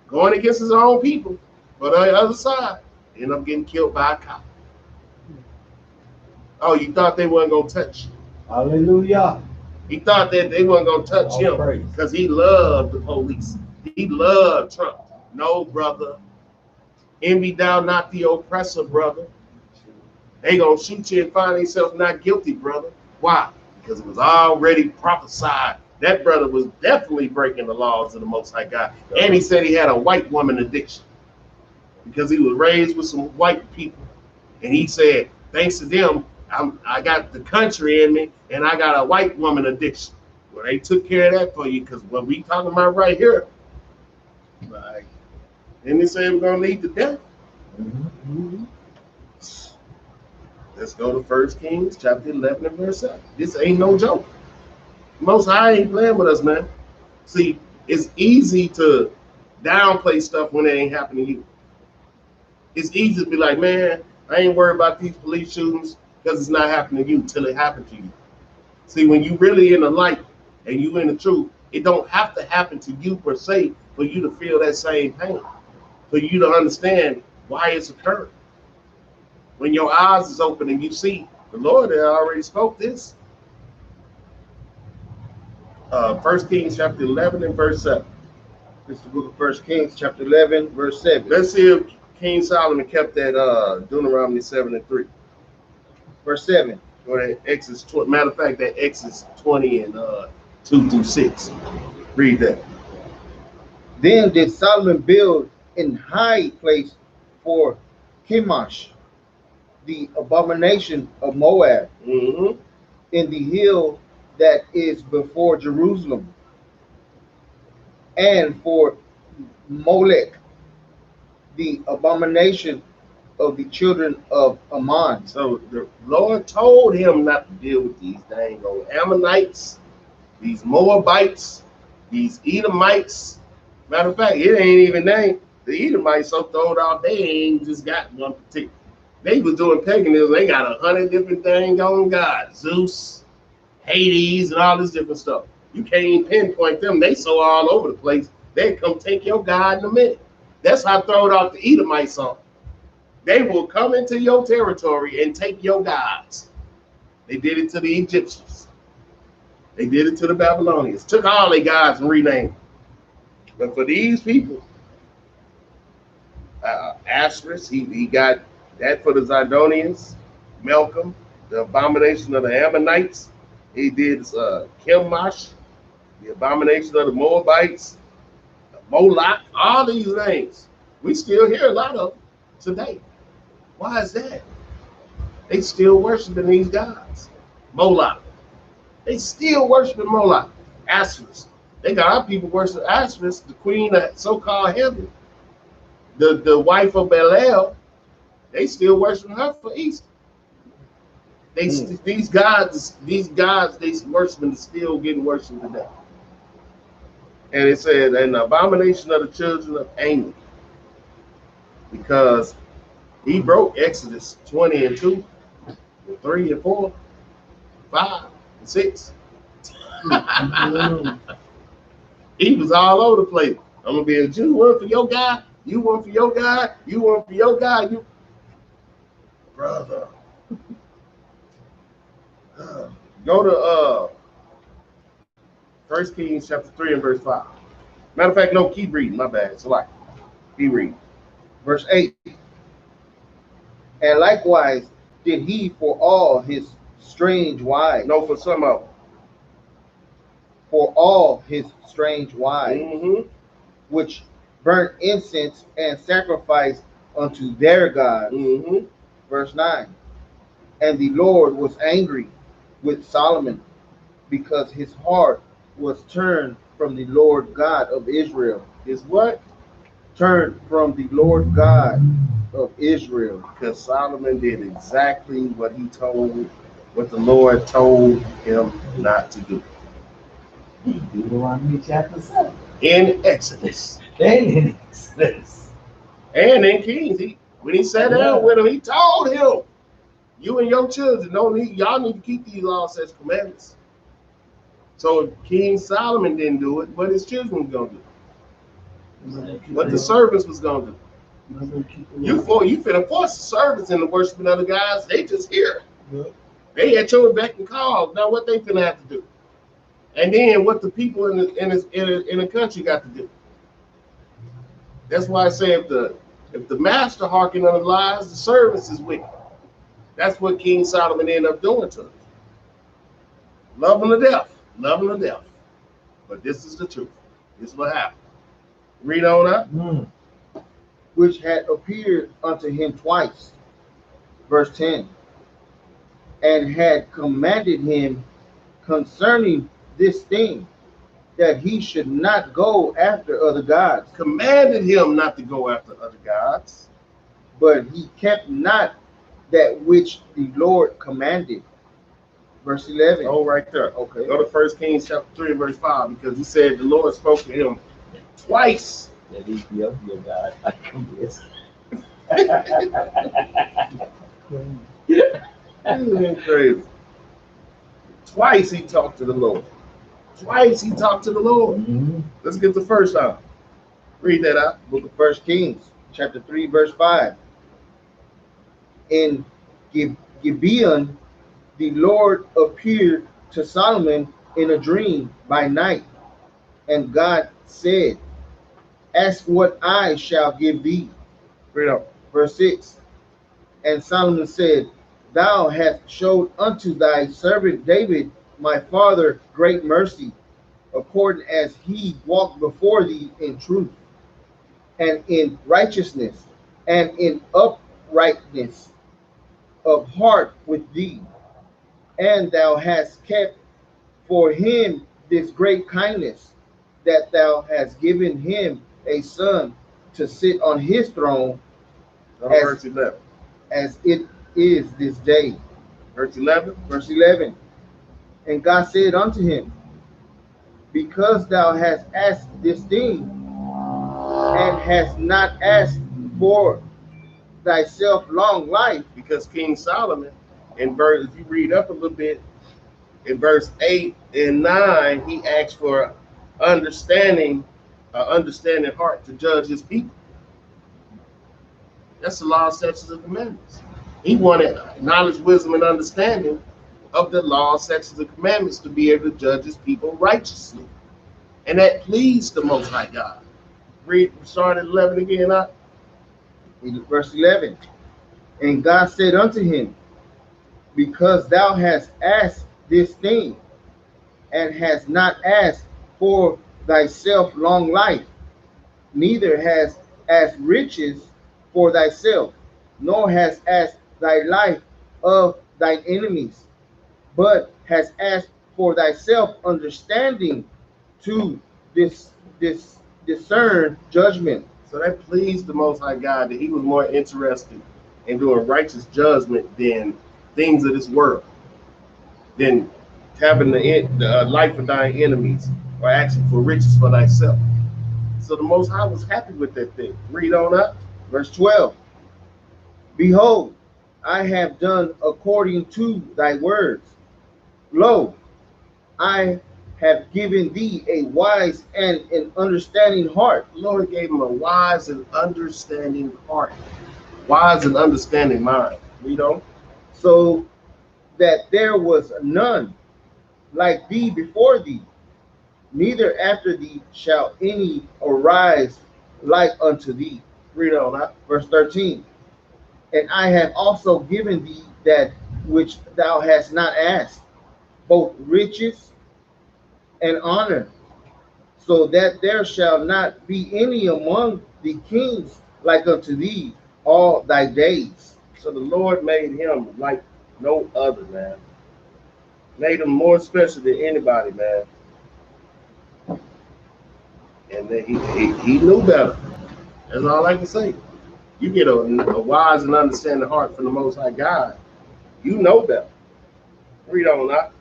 going against his own people, but on the other side, ended up getting killed by a cop. Oh, you thought they weren't gonna touch you? Hallelujah. He thought that they weren't gonna touch him because he loved the police. He loved Trump. No, brother. Envy thou not the oppressor, brother. They gonna shoot you and find themselves not guilty, brother. Why? Because it was already prophesied. That brother was definitely breaking the laws of the Most High God. And he said he had a white woman addiction because he was raised with some white people. And he said, thanks to them, I got the country in me and I got a white woman addiction. Well, they took care of that for you because what we talking about right here, right? And they say we're going to lead to death. Mm-hmm. Let's go to 1 Kings chapter 11 and verse 7. This ain't no joke. Most High ain't playing with us, man. See, it's easy to downplay stuff when it ain't happening to you. It's easy to be like, man, I ain't worried about these police shootings because it's not happening to you till it happens to you. See, when you really in the light and you in the truth, it don't have to happen to you per se for you to feel that same pain, for you to understand why it's occurring. When your eyes is open and you see, the Lord had already spoke this. 1 Kings chapter 11 and verse 7. This is the book of 1 Kings chapter 11, verse 7. Let's see if King Solomon kept that Deuteronomy 7 and 3. Verse 7. Or that Exodus 20. Matter of fact, that Exodus 20 and 2 through 6. Read that. Then did Solomon build an high place for Chemosh, the abomination of Moab, Mm-hmm. in the hill that is before Jerusalem, and for Molech, the abomination of the children of Ammon. So the Lord told him not to deal with these dang old Ammonites, these Moabites, these Edomites. Matter of fact, it ain't even named. The Edomites so throwed out, they ain't just got one particular. They was doing paganism. They got 100 different things on God. Zeus, Hades, and all this different stuff. You can't even pinpoint them. They so all over the place. They come take your God in a minute. That's how throwed out the Edomites on. They will come into your territory and take your gods. They did it to the Egyptians. They did it to the Babylonians. Took all their gods and renamed them. But for these people, Asherus, he got that for the Zidonians. Malcolm, the abomination of the Ammonites. He did Chemosh, the abomination of the Moabites, Moloch, all these names. We still hear a lot of them today. Why is that? They still worshiping these gods. Moloch. They still worshiping Moloch. Asherus. They got our people worship Asherus, the queen of so-called heaven. The wife of Belial. They still worshiping her for Easter. These gods, they worshiping is still getting worshipped today. And it said, an abomination of the children of Ammon, because he broke Exodus 20 and 2, and 3 and 4, 5 and 6. He was all over the place. I'm gonna be a Jew, one for your God, you one for your God, you one for your God, you brother. Go to 1 Kings chapter 3 and verse 5. Matter of fact, no, keep reading. My bad. So like, keep reading. Verse 8. And likewise did he for all his strange wives. No, for some of them. For all his strange wives, Mm-hmm. which burnt incense and sacrificed unto their gods. Mm-hmm. Verse 9. And the Lord was angry with Solomon, because his heart was turned from the Lord God of Israel. Is what? Turned from the Lord God of Israel. Because Solomon did exactly what the Lord told him not to do. Deuteronomy chapter 7. In Exodus. And in Exodus. And in Kings. When he sat down with him, he told him, you and your children y'all need to keep these laws, statutes, commandments. So King Solomon didn't do it, what his children was gonna do. What the servants was gonna do. You finna force the servants into worshiping other guys, they just here. They at your beck and call. Now what they finna have to do? And then what the people in the country got to do. That's why I say if If the master hearken unto lies, the servants is wicked. That's what King Solomon ended up doing to us. Love him to death. Love him to death. But this is the truth. This is what happened. Read on up. Which had appeared unto him twice. Verse 10. And had commanded him concerning this thing, that he should not go after other gods. Commanded him not to go after other gods. But he kept not that which the Lord commanded. Verse 11. Oh, right there. Okay. Go to 1 Kings chapter 3, verse 5, because he said the Lord spoke to him twice. That is the other God. I can guess. Isn't crazy? Twice he talked to the Lord. Twice he talked to the Lord. Let's get the first time. Read that out. Book of 1 Kings, chapter 3, verse 5. In Gibeon, the Lord appeared to Solomon in a dream by night, and God said, ask what I shall give thee. Read up. Verse 6. And Solomon said, thou hast showed unto thy servant David, my father, great mercy, according as he walked before thee in truth, and in righteousness, and in uprightness of heart with thee. And thou hast kept for him this great kindness, that thou hast given him a son to sit on his throne, Verse 11. as it is this day. Verse 11. Verse 11. And God said unto him, because thou hast asked this thing, and hast not asked for thyself long life. Because King Solomon, in verse, if you read up a little bit, in verse 8 and 9, he asked for understanding heart to judge his people. That's the law, statutes, and commandments. He wanted knowledge, wisdom, and understanding of the law, statutes, and commandments to be able to judge his people righteously. And that pleased the Most High God. Read, start at 11 again, huh? Verse 11. And God said unto him, because thou hast asked this thing, and hast not asked for thyself long life, neither hast asked riches for thyself, nor hast asked thy life of thine enemies, but hast asked for thyself understanding to discern judgment. So that pleased the Most High God that he was more interested in doing righteous judgment than things of this world, than having the life of thine enemies, or asking for riches for thyself. So the Most High was happy with that thing. Read on up. Verse 12. Behold, I have done according to thy words. Lo, I have given thee a wise and an understanding heart. The Lord gave him a wise and understanding heart, wise and understanding mind. Read on. So that there was none like thee before thee, neither after thee shall any arise like unto thee. Read on up. Verse 13. And I have also given thee that which thou hast not asked, both riches and honor, so that there shall not be any among the kings like unto thee all thy days. So the Lord made him like no other, man. Made him more special than anybody, man. And then he knew better. That's all I can say. You get a wise and understanding heart from the Most High God, you know better. Read on that.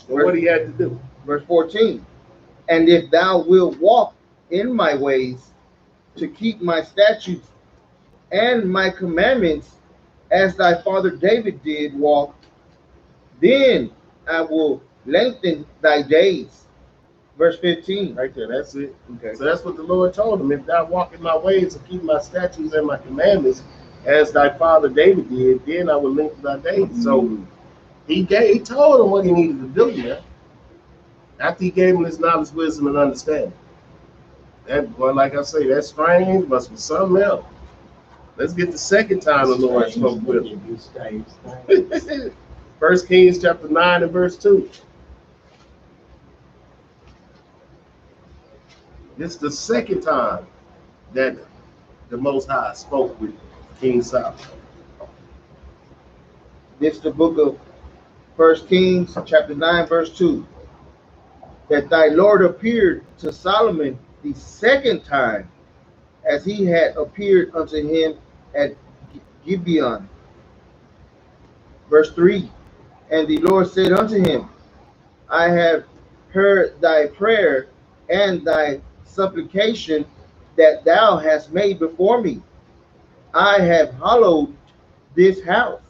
What he had to do. Verse 14. And if thou wilt walk in my ways, to keep my statutes and my commandments, as thy father David did walk, then I will lengthen thy days. Verse 15. Right there, that's it. Okay. So that's what the Lord told him. If thou walk in my ways and keep my statutes and my commandments, as thy father David did, then I will lengthen thy days. So he told him what he needed to do, man. After he gave him his knowledge, wisdom, and understanding. That boy, like I say, that strange must be something else. Let's get the second time the Lord spoke with him. 1 Kings chapter 9 and verse 2. This is the second time that the Most High spoke with King Solomon. This is the book of 1 Kings chapter 9 verse 2. That thy Lord appeared to Solomon the second time, as he had appeared unto him at Gibeon. Verse 3. And the Lord said unto him, I have heard thy prayer and thy supplication that thou hast made before me. I have hallowed this house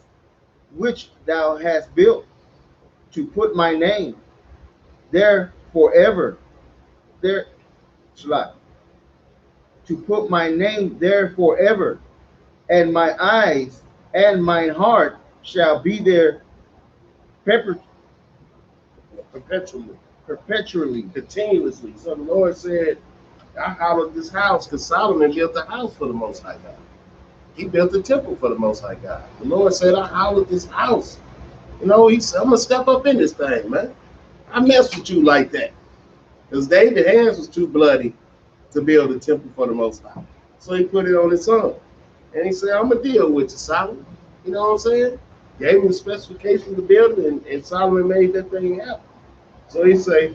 which thou hast built, to put my name there forever. There, to put my name there forever, and my eyes and mine heart shall be there perpetually, continuously. So the Lord said, I hallowed this house, because Solomon built a house for the Most High God. He built a temple for the Most High God. The Lord said, I hallowed this house. You know, he said, I'm going to step up in this thing, man. I mess with you like that. Because David's hands was too bloody to build a temple for the Most High. So he put it on his son. And he said, I'm going to deal with you, Solomon. You know what I'm saying? Gave him the specifications to build it, and Solomon made that thing happen. So he said,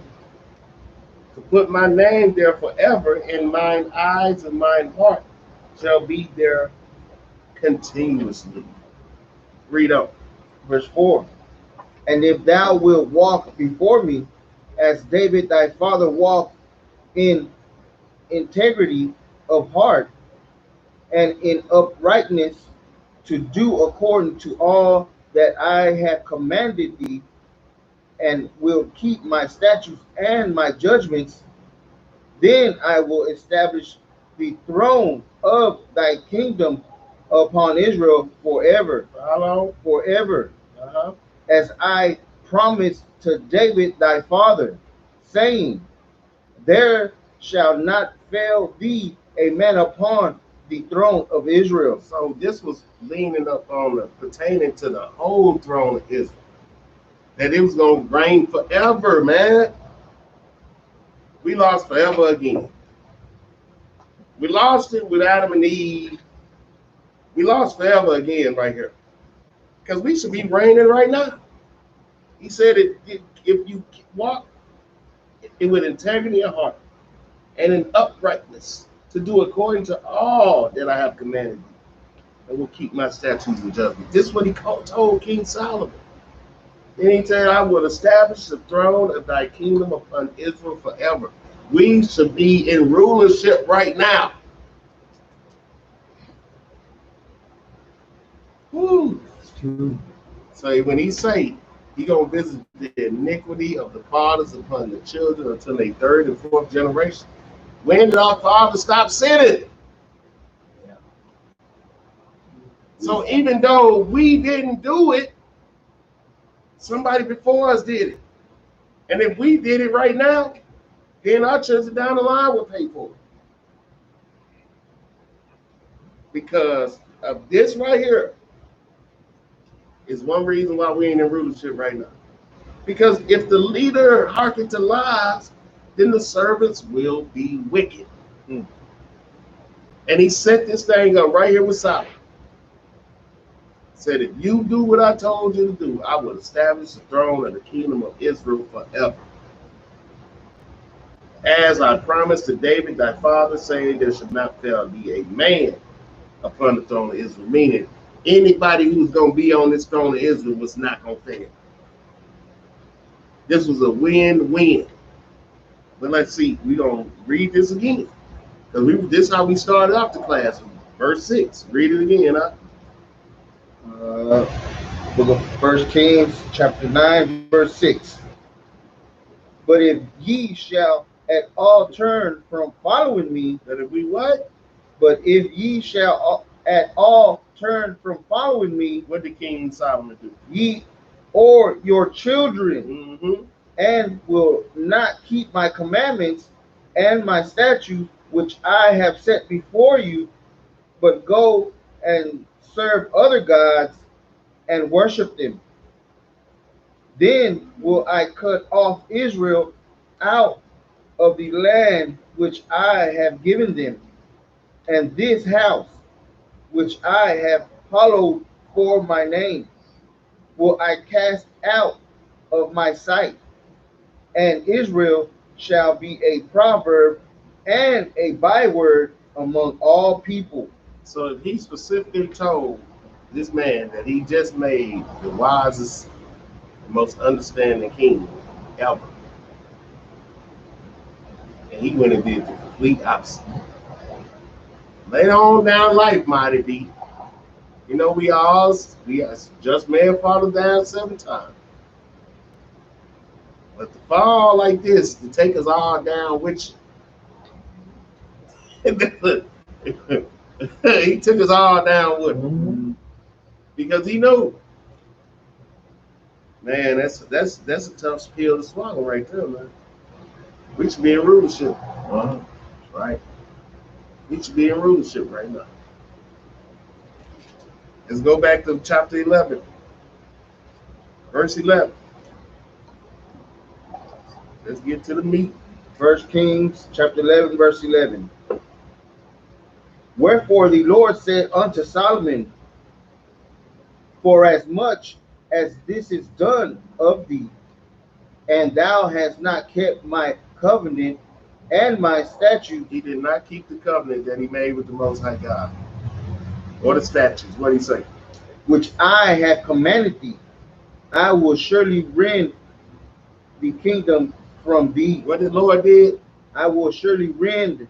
to put my name there forever, and mine eyes and mine heart shall be there continuously. Read up. Verse 4. And if thou wilt walk before me, as David thy father walked in integrity of heart and in uprightness, to do according to all that I have commanded thee, and will keep my statutes and my judgments, then I will establish the throne of thy kingdom upon Israel forever. How long? Forever. As I promised to David thy father, saying, there shall not fail thee a man upon the throne of Israel. So this was leaning up on pertaining to the whole throne of Israel. That it was going to reign forever, man. We lost forever again. We lost it with Adam and Eve. We lost forever again right here. Because we should be reigning right now. He said, if you walk with integrity of heart and in uprightness, to do according to all that I have commanded you, and will keep my statutes and judgments. This is what he told King Solomon. Then he said, I will establish the throne of thy kingdom upon Israel forever. We should be in rulership right now. Woo. So when he say he gonna visit the iniquity of the fathers upon the children until they third and fourth generation. When did our fathers stop sinning? So even though we didn't do it, somebody before us did it. And if we did it right now, then our children down the line will pay for it. Because of this right here is one reason why we ain't in rulership right now. Because if the leader hearken to lies, then the servants will be wicked. And he set this thing up right here with Solomon. Said, if you do what I told you to do, I will establish the throne of the kingdom of Israel forever. As I promised to David thy father, saying, there should not fail thee a man upon the throne of Israel. Meaning, anybody who's going to be on this throne of Israel was not going to fail. This was a win-win. But let's see, we're going to read this again. Because this is how we started off the class. Verse 6. Read it again, huh? Book of 1 Kings, chapter 9, verse 6. But if ye shall at all turn from following me, That if we what? but if ye shall at all turn from following me, What did King Solomon do? ye or your children, and will not keep my commandments and my statutes, which I have set before you, but go and serve other gods and worship them. Then will I cut off Israel out of the land which I have given them, and this house which I have hallowed for my name will I cast out of my sight, and Israel shall be a proverb and a byword among all people. So he specifically told this man that he just made the wisest, most understanding king ever. And he went and did the complete opposite. Later on down life, mighty be. You know, we just man falling down 7 times. But to fall like this, to take us all down with you. He took us all down with him. Because he knew. Man, that's a tough pill to swallow right there, man. We should be in rulership. Right? We should be in rulership right now. Let's go back to chapter 11, verse 11. Let's get to the meat. 1 Kings chapter 11, verse 11. Wherefore the Lord said unto Solomon, for as much as this is done of thee, and thou hast not kept my covenant and my statute. He did not keep the covenant that he made with the Most High God, or the statutes. What did he say? Which I have commanded thee, I will surely rend the kingdom from thee. What the Lord did? I will surely rend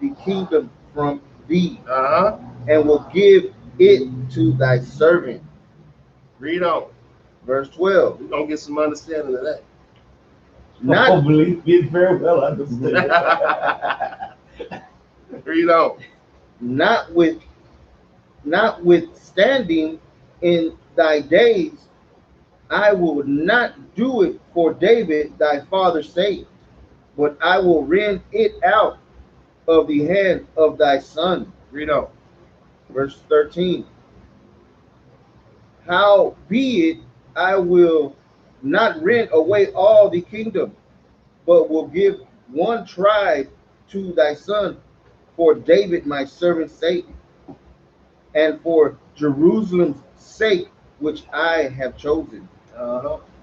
the kingdom from thee, and will give it to thy servant. Read on. Verse 12. We're going to get some understanding of that. Not believe it very well understood. Read on. Notwithstanding in thy days, I will not do it for David thy father's sake, but I will rend it out of the hand of thy son. Read on. Verse 13. Howbeit I will not rend away all the kingdom, but will give one tribe to thy son for David my servant's sake, and for Jerusalem's sake, which I have chosen.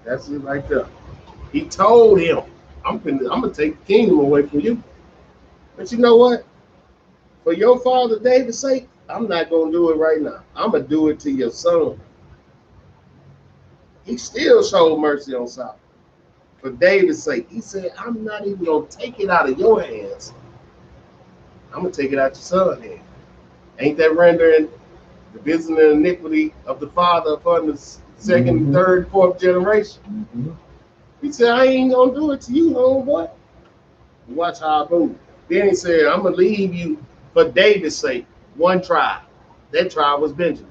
That's it right there. He told him, I'm gonna take the kingdom away from you. But you know what? For your father David's sake, I'm not gonna do it right now. I'm gonna do it to your son. He still showed mercy on Saul. For David's sake, he said, I'm not even gonna take it out of your hands. I'm gonna take it out your son's hand. Ain't that rendering the business and iniquity of the father upon the second, third, fourth generation? He said, I ain't gonna do it to you, homeboy. Watch how I move. Then he said, I'm gonna leave you for David's sake, one tribe. That tribe was Benjamin.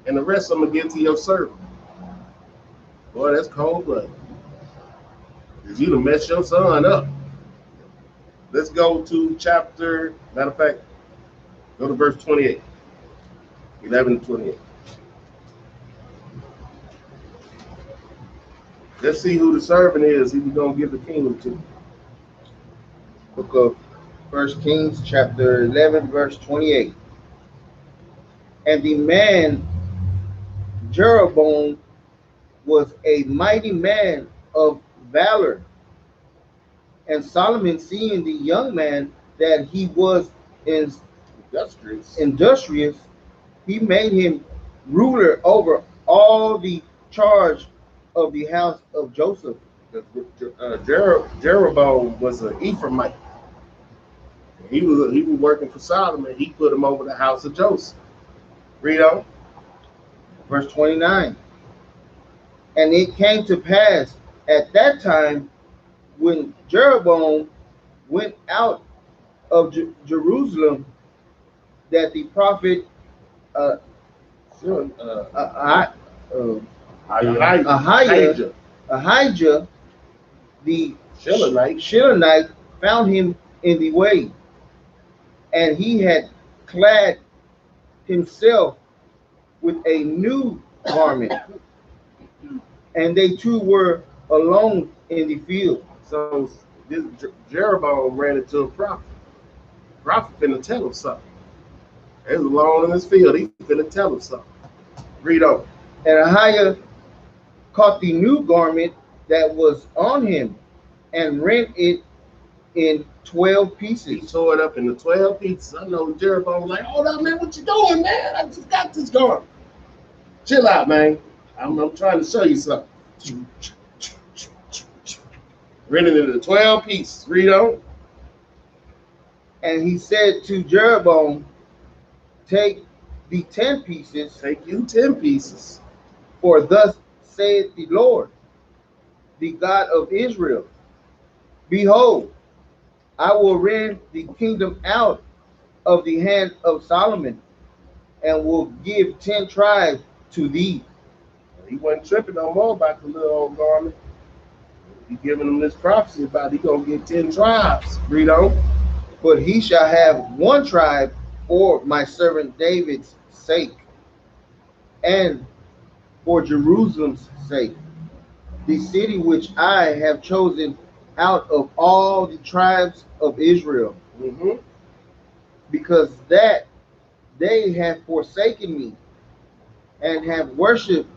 And the rest I'm gonna give to your servant. Boy, that's cold blooded. Because you done messed your son up. Let's go to chapter, matter of fact, go to verse 28. 11 to 28. Let's see who the servant is he was gonna give the kingdom to. Book of 1 Kings chapter 11, verse 28. And the man Jerubbaal was a mighty man of valor. And Solomon, seeing the young man that he was industrious, he made him ruler over all the charge of the house of Joseph. Jerubbaal was an Ephraimite. He was working for Solomon. He put him over the house of Joseph. Read on. Verse 29. And it came to pass at that time, when Jeroboam went out of Jerusalem, that the prophet Ahijah, the Shilonite, found him in the way, and he had clad himself with a new garment, and they two were alone in the field. So this Jerubbaal ran into a prophet. Prophet finna tell him something. There's alone in this field. He finna tell him something. Read on. And Ahiah caught the new garment that was on him and rent it in 12 He pieces. tore it up into 12 pieces. I know Jerubbaal was like, hold up, man, what you doing, man? I just got this garment. Chill out, man. I'm trying to show you something. Rent it into 12 pieces. Read on. And he said to Jeroboam, take the 10 pieces, Take you 10 pieces. for thus saith the Lord, the God of Israel, behold, I will rend the kingdom out of the hand of Solomon, and will give 10 tribes to thee. He wasn't tripping no more about the little old garment. He giving him this prophecy about he gonna get 10 tribes. Read on. But he shall have one tribe for my servant David's sake, and for Jerusalem's sake, the city which I have chosen out of all the tribes of Israel, because that they have forsaken me, and have worshipped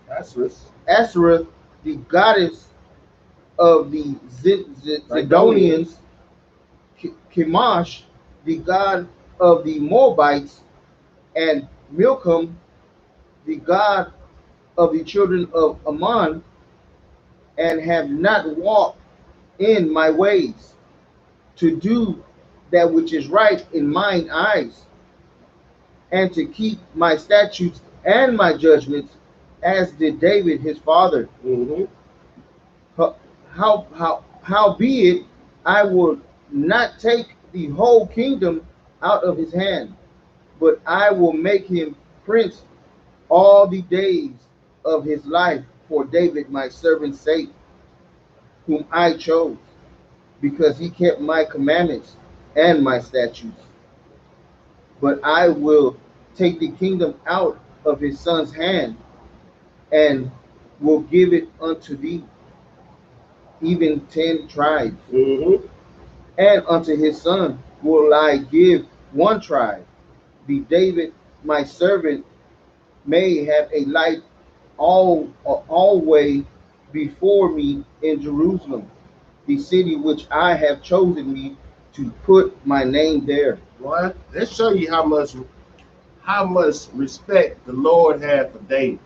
Ashereth, the goddess of the Zidonians, Chemosh, the god of the Moabites, and Milcom, the god of the children of Ammon, and have not walked in my ways, to do that which is right in mine eyes, and to keep my statutes and my judgments, as did David his father. Howbeit, I will not take the whole kingdom out of his hand, but I will make him prince all the days of his life for David my servant's sake, whom I chose, because he kept my commandments and my statutes. But I will take the kingdom out of his son's hand, and will give it unto thee, even 10 tribes. And unto his son will I give one tribe, the David my servant may have a light always before me in Jerusalem, the city which I have chosen me to put my name there. What? Let's show you how much respect the Lord had for David.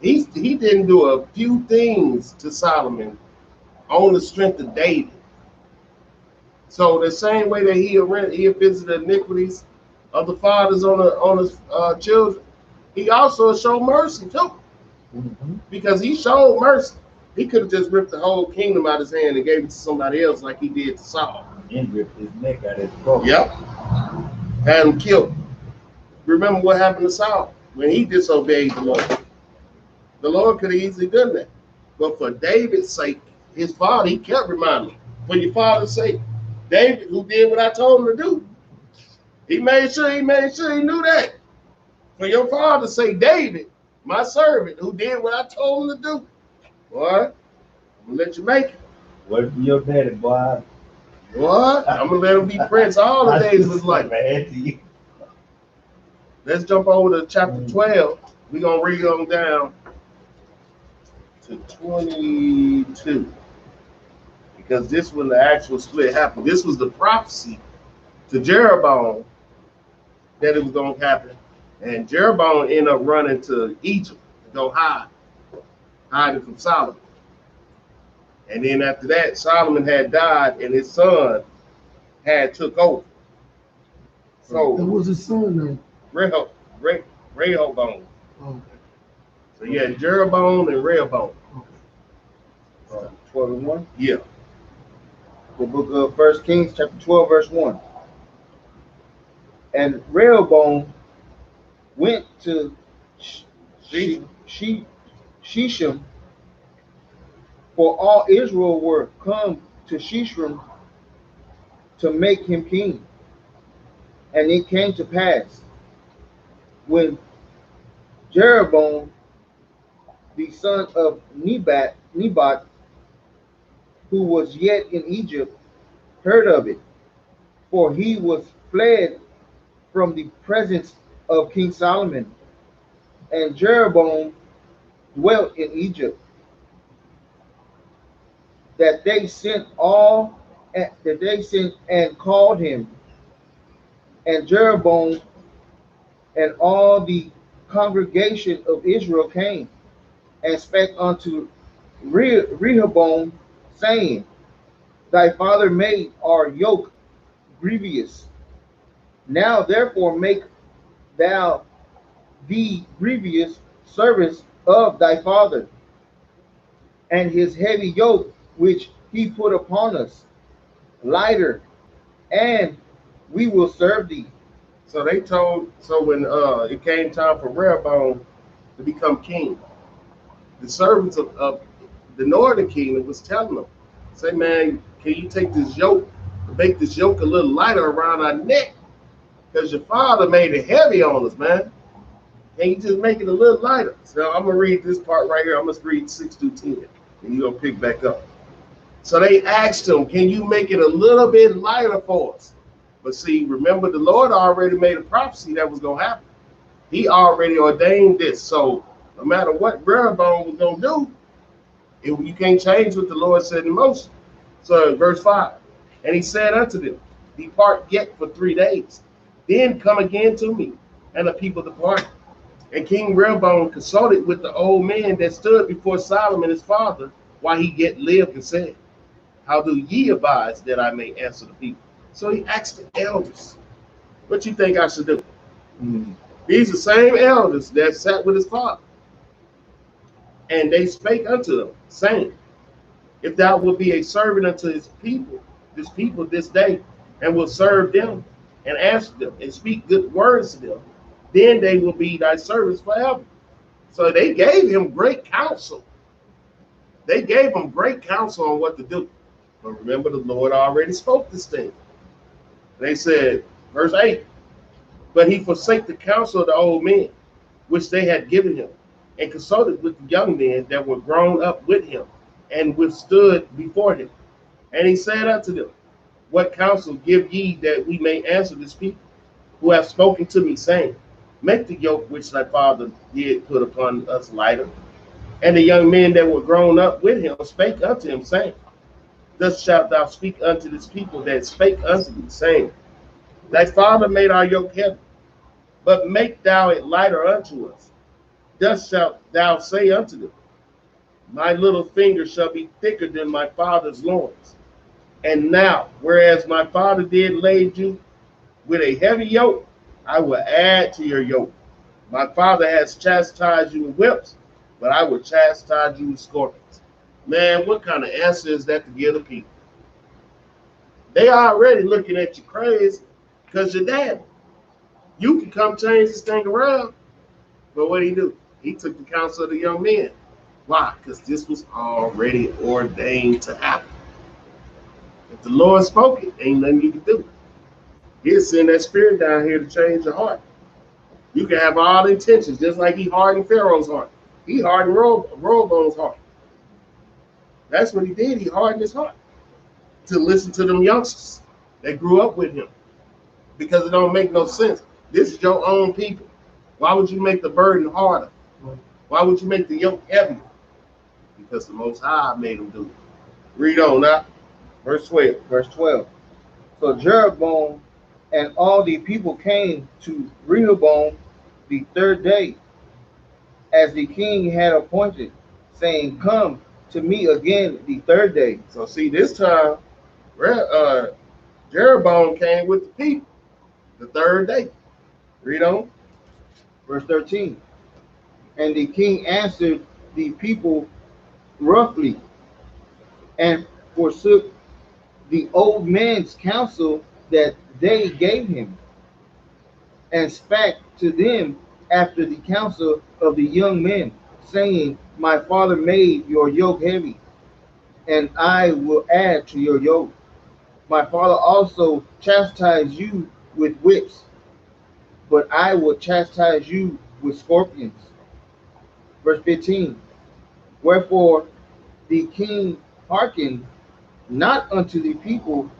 He didn't do a few things to Solomon on the strength of David. So the same way that he visited iniquities of the fathers on his children, he also showed mercy too. Because he showed mercy. He could have just ripped the whole kingdom out of his hand and gave it to somebody else like he did to Saul. And ripped his neck out his throat. Yep. Had him killed. Remember what happened to Saul when he disobeyed the Lord. The Lord could have easily done that. But for David's sake, his father, he kept reminding him, for your father's sake, David, who did what I told him to do. He made sure he knew that. For your father's sake, David, my servant, who did what I told him to do. Boy, I'm gonna let you make it. What for your daddy, boy? What? I'm gonna let him be prince all the days of his life. Let's jump over to chapter 12. We're gonna read on down to 22. Because this when the actual split happened. This was the prophecy to Jeroboam that it was gonna happen. And Jeroboam ended up running to Egypt to go hiding from Solomon. And then after that, Solomon had died and his son had took over. So That was his son name. Rehoboam. Okay. So you had Jeroboam and Rehoboam. Okay. 12 and 1. Yeah. The book of 1 Kings, chapter 12, verse 1. And Rehoboam went to Shechem, for all Israel were come to Shechem to make him king. And it came to pass, when Jeroboam, the son of Nebat, who was yet in Egypt, heard of it, for he was fled from the presence of King Solomon, and Jeroboam dwelt in Egypt, that they sent and called him, and Jeroboam and all the congregation of Israel came and spake unto Rehoboam, saying, Thy father made our yoke grievous. Now therefore make thou the grievous service of thy father, and his heavy yoke which he put upon us lighter, and we will serve thee. So when it came time for Rehoboam to become king, the servants of the northern kingdom was telling them, say, man, can you take this yoke, make this yoke a little lighter around our neck? Because your father made it heavy on us, man. Can you just make it a little lighter? So I'm going to read this part right here. I'm going to read 6 through 10, and you're going to pick back up. So they asked him, can you make it a little bit lighter for us? But see, remember, the Lord already made a prophecy that was going to happen. He already ordained this. So no matter what Rehoboam was going to do, you can't change what the Lord said in motion. So verse 5, and he said unto them, depart yet for 3 days, then come again to me. And the people departed. And King Rehoboam consulted with the old man that stood before Solomon his father while he yet lived, and said, how do ye advise that I may answer the people? So he asked the elders, what you think I should do? These are the same elders that sat with his father. And they spake unto them, saying, if thou wilt be a servant unto this people this day, and will serve them, and answer them, and speak good words to them, then they will be thy servants forever. So they gave him great counsel. They gave him great counsel on what to do. But remember, the Lord already spoke this thing. They said, verse 8, but he forsake the counsel of the old men, which they had given him, and consulted with the young men that were grown up with him, and withstood before him. And he said unto them, what counsel give ye that we may answer this people, who have spoken to me, saying, make the yoke which thy father did put upon us lighter? And the young men that were grown up with him spake unto him, saying, thus shalt thou speak unto this people that spake unto thee, saying, thy father made our yoke heavy, but make thou it lighter unto us. Thus shalt thou say unto them, my little finger shall be thicker than my father's loins. And now, whereas my father did lade you with a heavy yoke, I will add to your yoke. My father has chastised you with whips, but I will chastise you with scorpions. Man, what kind of answer is that to give the people? They already looking at you crazy because you're dad. You can come change this thing around. But what did he do? He took the counsel of the young men. Why? Because this was already ordained to happen. If the Lord spoke it, ain't nothing you can do. He'll send that spirit down here to change your heart. You can have all the intentions, just like he hardened Pharaoh's heart. He hardened Rehoboam's heart. That's what he did. He hardened his heart to listen to them youngsters that grew up with him, because it don't make no sense. This is your own people. Why would you make the burden harder? Why would you make the yoke heavier? Because the Most High made them do it. Read on now. Verse 12. Verse 12. So Jeroboam and all the people came to Rehoboam the 3rd day, as the king had appointed, saying, come to me again the 3rd day. So see, this time, Jeroboam came with the people the 3rd day. Read on. Verse 13. And the king answered the people roughly, and forsook the old man's counsel that they gave him, and spake to them after the counsel of the young men, saying, my father made your yoke heavy, and I will add to your yoke. My father also chastised you with whips, but I will chastise you with scorpions. Verse 15. Wherefore the king hearkened not unto the people,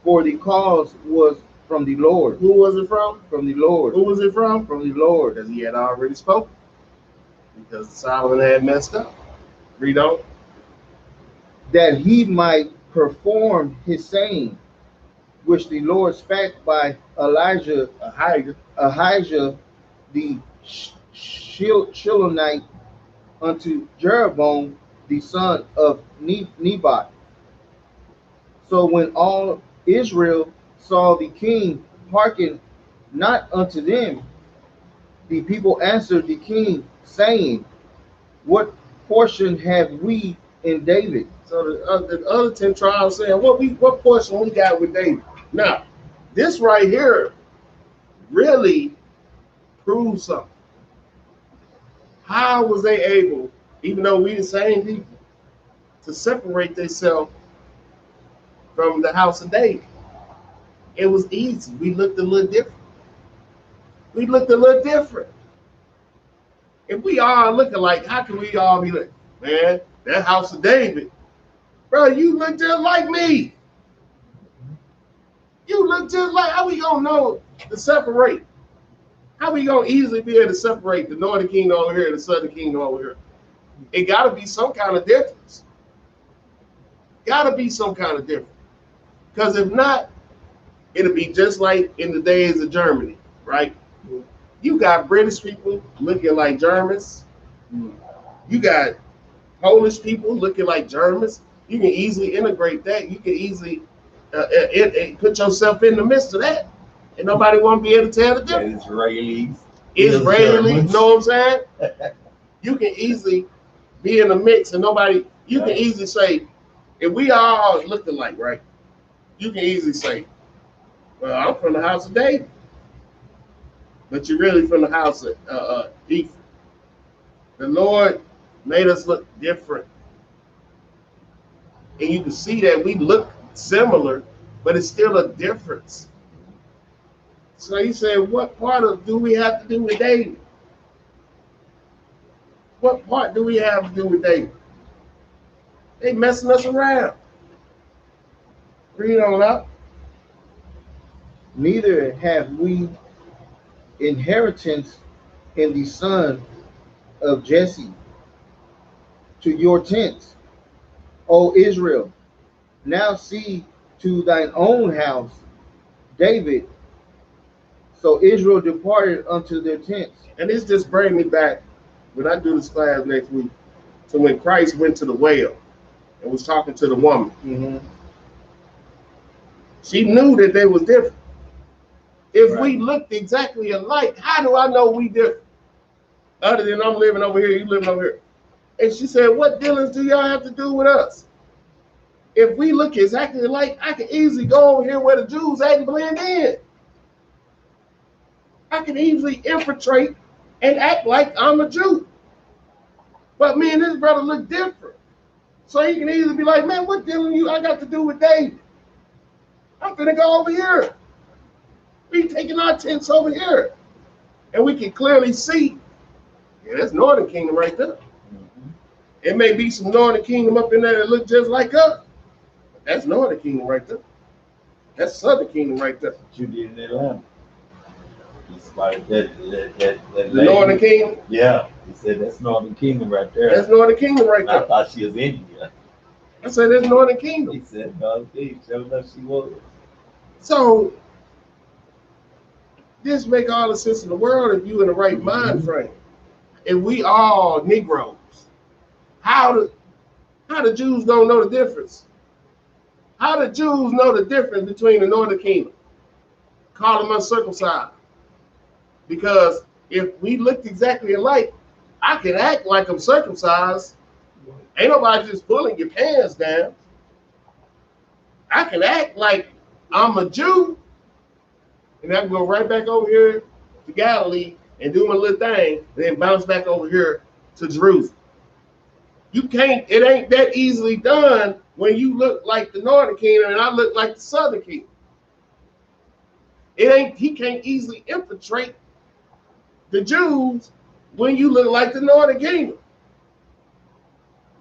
for the cause was from the Lord. Who was it from? From the Lord. Who was it from? From the Lord. Because he had already spoken. Because Solomon had messed up. Read on. That he might perform his saying, which the Lord spake by Ahijah the Shilonite unto Jerubbaal the son of Nebat. So when all Israel saw the king hearken not unto them, the people answered the king, saying, what portion have we in David? So the other 10 tribes saying, what portion we got with David? Now, this right here really proves something. How was they able, even though we the same people, to separate themselves from the house of David? It was easy. We looked a little different. We looked a little different. If we all look alike, how can we all be like, man, that house of David, bro, you look just like me. You look just like, how we gonna know to separate? How we gonna easily be able to separate the northern kingdom over here and the southern kingdom over here? It gotta be some kind of difference. Gotta be some kind of difference. Because if not, it'll be just like in the days of Germany, right? You got British people looking like Germans. You got Polish people looking like Germans. You can easily integrate that. You can easily put yourself in the midst of that. And nobody won't be able to tell the difference. Israelis, know what I'm saying? You can easily be in the mix and nobody, you can easily say, if we all look alike, right? You can easily say, well, I'm from the house of David. But you're really from the house of Ephraim. The Lord made us look different. And you can see that we look similar, but it's still a difference. So he said, what part of do we have to do with David? What part do we have to do with David? They messing us around. Read on up. Neither have we inheritance in the son of Jesse. To your tents, O Israel, now see to thine own house, David. So Israel departed unto their tents. And this just brings me back, when I do this class next week, to when Christ went to the well and was talking to the woman. Mm-hmm. She knew that they was different. If we looked exactly alike, how do I know we different? Other than I'm living over here, you living over here. And she said, what dealings do y'all have to do with us? If we look exactly alike, I can easily go over here where the Jews at and blend in. I can easily infiltrate and act like I'm a Jew. But me and this brother look different. So he can easily be like, man, what dealing I got to do with David? I'm finna go over here. We taking our tents over here. And we can clearly see, yeah, that's Northern Kingdom right there. It may be some Northern Kingdom up in there that look just like us. But that's Northern Kingdom right there. That's Southern Kingdom right there. What you did in Atlanta. It's like that Northern Kingdom? Yeah. He said that's Northern Kingdom right there. That's Northern Kingdom right there. I thought she was India. I said that's Northern Kingdom. He said Northern Kingdom. Sure enough she was. So this make all the sense in the world if you in the right mind frame. If we all Negroes, how the Jews don't know the difference? How the Jews know the difference between the Northern Kingdom? Call them uncircumcised. Because if we looked exactly alike, I can act like I'm circumcised. Ain't nobody just pulling your pants down. I can act like I'm a Jew, and I can go right back over here to Galilee and do my little thing, and then bounce back over here to Jerusalem. You can't, it ain't that easily done when you look like the Northern Kingdom and I look like the Southern Kingdom. He can't easily infiltrate the Jews when you look like the northern kingdom.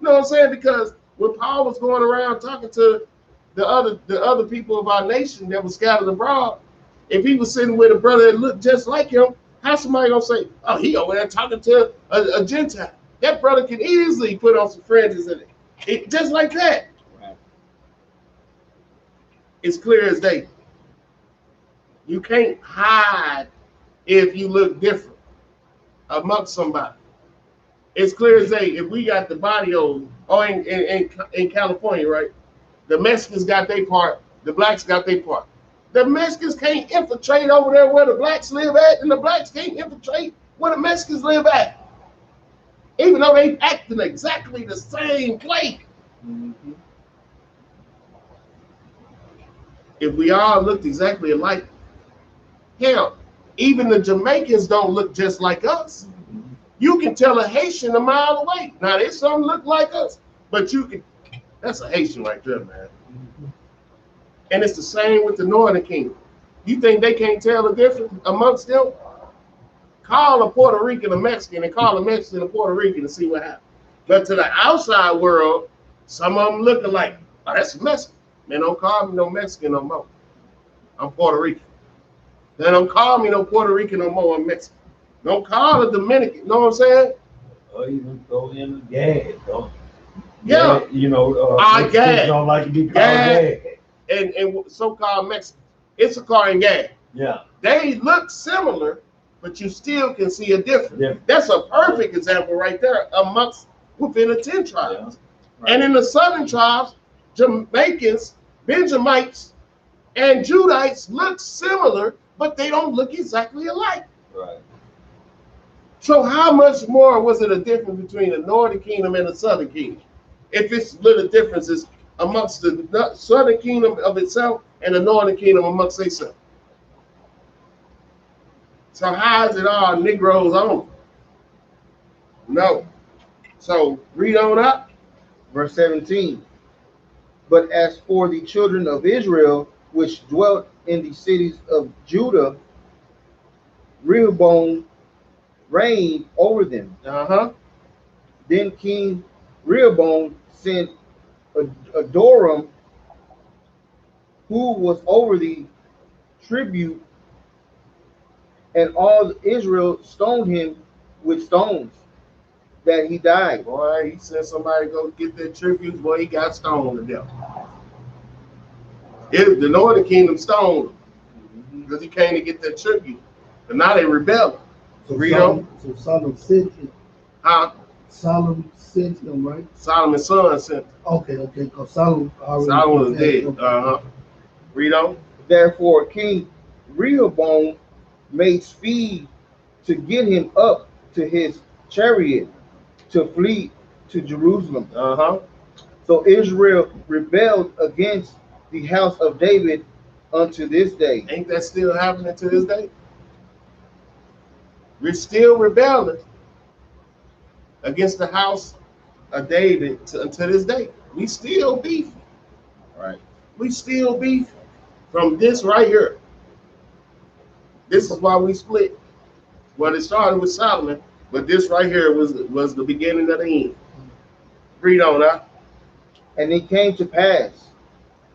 You know what I'm saying? Because when Paul was going around talking to the other people of our nation that was scattered abroad, if he was sitting with a brother that looked just like him, how somebody gonna say, "Oh, he over there talking to a Gentile"? That brother can easily put on some fringes in it, just like that. Right. It's clear as day. You can't hide if you look different amongst somebody. It's clear as day. If we got the barrios, or in California, right? The Mexicans got their part, the blacks got their part. The Mexicans can't infiltrate over there where the blacks live at, and the blacks can't infiltrate where the Mexicans live at. Even though they act in exactly the same place. Mm-hmm. If we all looked exactly alike, hell, even the Jamaicans don't look just like us. You can tell a Haitian a mile away. Now, they some look like us, but you can, that's a Haitian right there, man. And it's the same with the Northern Kingdom. You think they can't tell the difference amongst them? Call a Puerto Rican a Mexican and call a Mexican a Puerto Rican and see what happens. But to the outside world, some of them look alike. Oh, that's Mexican. Man, don't call me no Mexican no more. I'm Puerto Rican. Then don't call me no Puerto Rican no more. I'm Mexican. Don't call a Dominican. You know what I'm saying? Or even throw in the gag, don't. Yeah. You know, gag. don't like to be called Gag. gag. And so-called Mexican. It's a car and gag. Yeah. They look similar, but you still can see a difference. Yeah. That's a perfect example right there amongst within the 10 tribes. Yeah. Right. And in the southern tribes, Jamaicans, Benjamites, and Judites look similar, but they don't look exactly alike. Right. So how much more was it a difference between the northern kingdom and the southern kingdom? If it's little differences amongst the southern kingdom of itself and the northern kingdom amongst themselves. So how is it all Negroes on? No. So read on up. Verse 17. But as for the children of Israel, which dwelt in the cities of Judah, Rehoboam reigned over them. Then King Rehoboam sent Adoram, who was over the tribute, and all Israel stoned him with stones, that he died. Boy, he said somebody go get their tributes. Boy, he got stoned to death. The northern kingdom stoned him because he came to get their tribute. But now they rebelled. So Solomon sent him. Solomon sent him, right? Solomon's son sent him. Okay. Because Solomon was dead. Read on. Therefore, King Rehoboam made speed to get him up to his chariot to flee to Jerusalem. So Israel rebelled against the house of David unto this day. Ain't that still happening to this day? We're still rebelling against the house of David until this day. We still beefing. Right. We still beefing from this right here. This is why we split. Well, it started with Solomon, but this right here was the beginning of the end. Read on now. And it came to pass,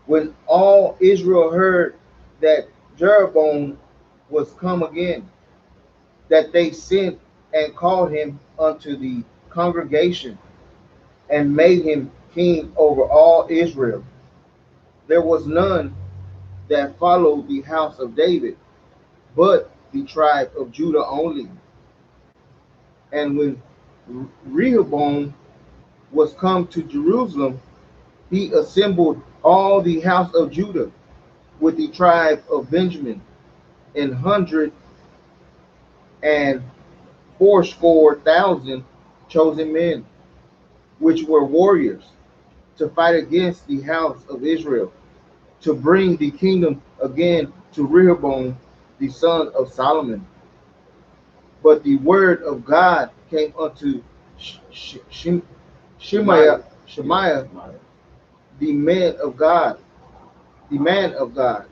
when all Israel heard that Jerubbaal was come again, that they sent and called him unto the congregation, and made him king over all Israel. There was none that followed the house of David, but the tribe of Judah only. And when Rehoboam was come to Jerusalem, he assembled all the house of Judah with the tribe of Benjamin, 180,000 chosen men, which were warriors, to fight against the house of Israel, to bring the kingdom again to Rehoboam, the son of Solomon. But the word of God came unto Shemaiah, the man of God,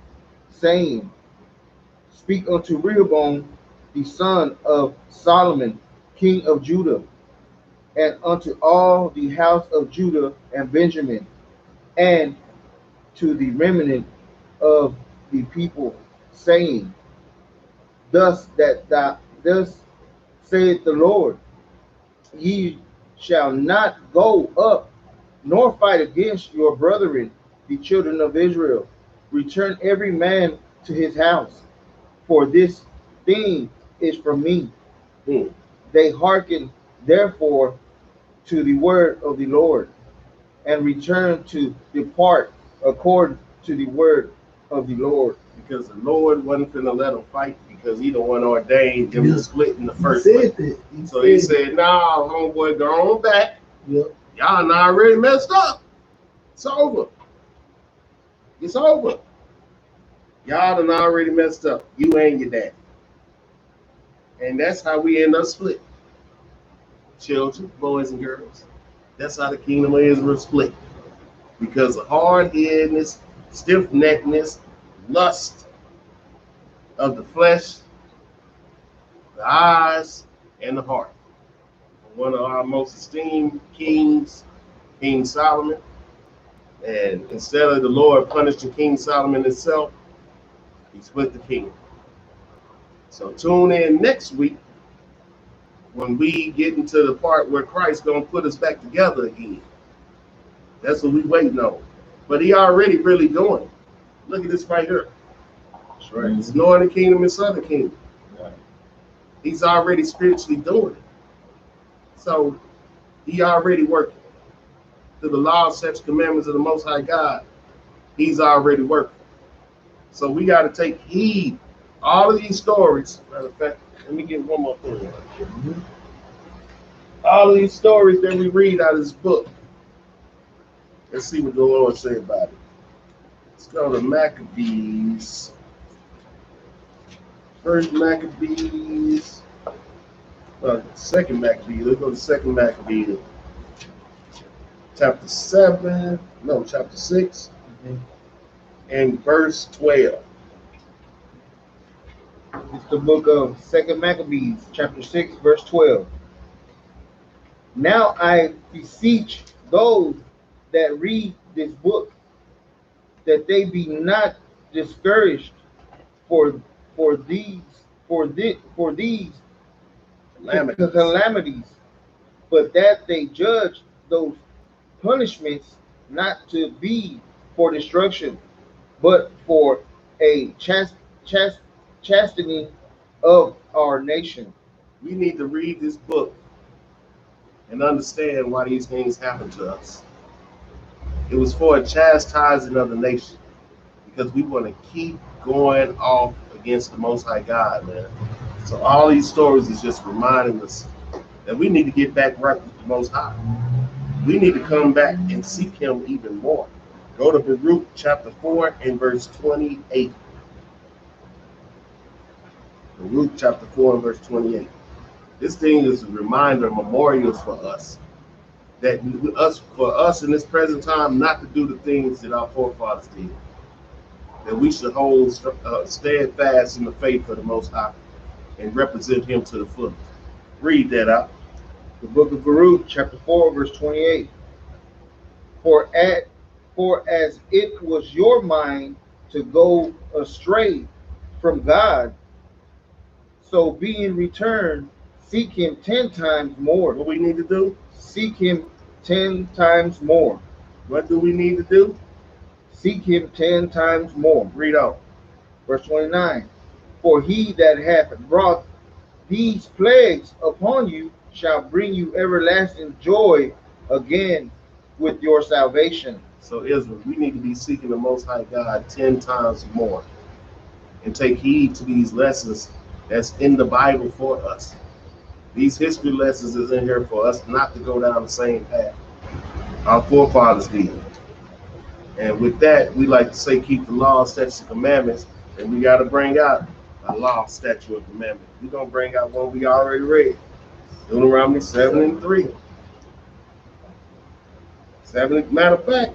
saying, speak unto Rehoboam, the son of Solomon, king of Judah, and unto all the house of Judah and Benjamin, and to the remnant of the people, saying, thus saith the Lord, ye shall not go up nor fight against your brethren, the children of Israel. Return every man to his house, for this thing is from me. They hearken therefore to the word of the Lord, and return to depart according to the word of the Lord. Because the Lord wasn't going to let them fight, because he don't want to ordain them to split in the first place. So he said, nah, homeboy, go on back. Yep. Y'all not already messed up. It's over. It's over. Y'all done already messed up. You and your dad. And that's how we end up split. Children, boys and girls. That's how the kingdom of Israel split. Because of hard-headedness, stiff-neckedness, lust of the flesh, the eyes, and the heart. One of our most esteemed kings, King Solomon. And instead of the Lord punishing King Solomon himself, he split the kingdom. So tune in next week when we get into the part where Christ's going to put us back together again. That's what we waiting on. But he already really doing it. Look at this right here. That's right. It's northern kingdom and southern kingdom. Right. He's already spiritually doing it. So he already working. Through the law, statutes, commandments of the Most High God, he's already working. So we got to take heed. All of these stories, matter of fact, let me get one more thing. All of these stories that we read out of this book, let's see what the Lord say about it. Let's go to Maccabees. First Maccabees. Second Maccabees. Let's go to Second Maccabees. Chapter 7. No, chapter 6. And verse 12. It's the book of 2 Maccabees, chapter 6, verse 12. Now I beseech those that read this book that they be not discouraged for these calamities, but that they judge those punishments not to be for destruction, but for a chastening of our nation. We need to read this book and understand why these things happen to us. It was for a chastising of the nation, because we want to keep going off against the Most High God, man. So all these stories is just reminding us that we need to get back right with the Most High. We need to come back and seek him even more. Go to Baruch chapter 4 and verse 28. Baruch chapter 4 and verse 28. This thing is a reminder, memorials for us, that for us in this present time not to do the things that our forefathers did. That we should hold steadfast in the faith of the Most High and represent him to the fullest. Read that out. The book of Baruch, chapter 4, verse 28. For as it was your mind to go astray from God, so being returned, seek him 10 times more. What we need to do? Seek him 10 times more. What do we need to do? Seek him 10 times more. Read out. Verse 29. For he that hath brought these plagues upon you shall bring you everlasting joy again with your salvation. So Israel, we need to be seeking the Most High God 10 times more and take heed to these lessons that's in the Bible for us. These history lessons is in here for us not to go down the same path our forefathers did. And with that, we like to say keep the law, statutes, and commandments, and we got to bring out a law, statute, and commandment. We're going to bring out one we already read. Deuteronomy 7 and 3. Matter of fact,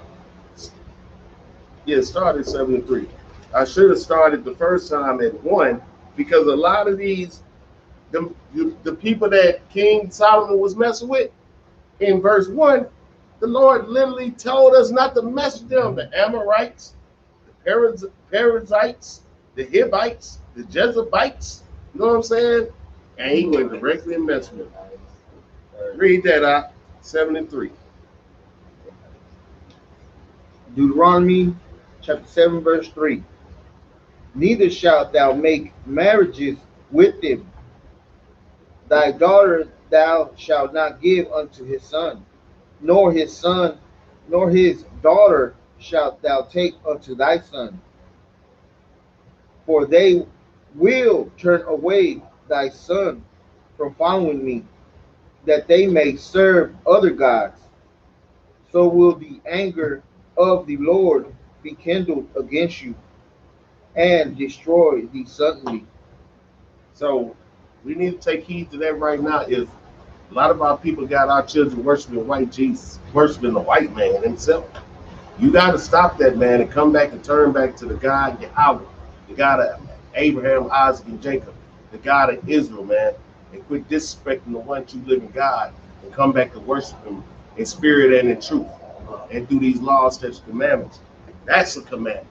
yeah, it started 7 and 3. I should have started the first time at 1 because a lot of these, the people that King Solomon was messing with, in verse 1, the Lord literally told us not to mess with them. The Amorites, the Perizzites, the Hivites, the Jezebites. You know what I'm saying? And he went directly and messed with them. Read that out, 7:3. Deuteronomy chapter 7, verse 3. Neither shalt thou make marriages with them. Thy daughter thou shalt not give unto his son, nor his daughter shalt thou take unto thy son. For they will turn away thy son from following me, that they may serve other gods. So will the anger of the Lord be kindled against you, and destroy thee suddenly. So we need to take heed to that right now. Is a lot of our people got our children worshiping white Jesus, worshiping the white man himself. You got to stop that, man, and come back and turn back to the God Yahweh, the God of Abraham, Isaac, and Jacob, the God of Israel, man, and quit disrespecting the one true living God and come back to worship him in spirit and in truth and do these laws, statutes, commandments. That's a commandment.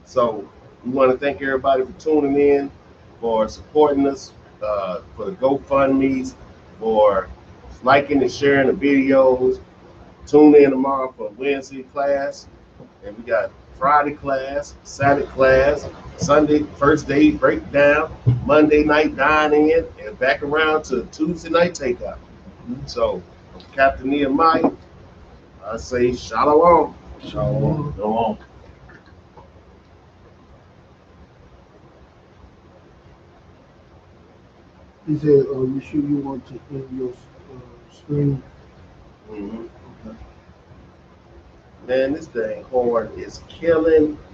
So we want to thank everybody for tuning in, for supporting us, for the GoFundMe's, for liking and sharing the videos. Tune in tomorrow for Wednesday class, and we got Friday class, Saturday class, Sunday first day breakdown, Monday night dine-in, and back around to Tuesday night takeout. So, Captain Nehemiah, I say shalom. Shalom. Shalom. He said, you sure you want to end your screen? Mm-hmm. Man, this dang horn is killing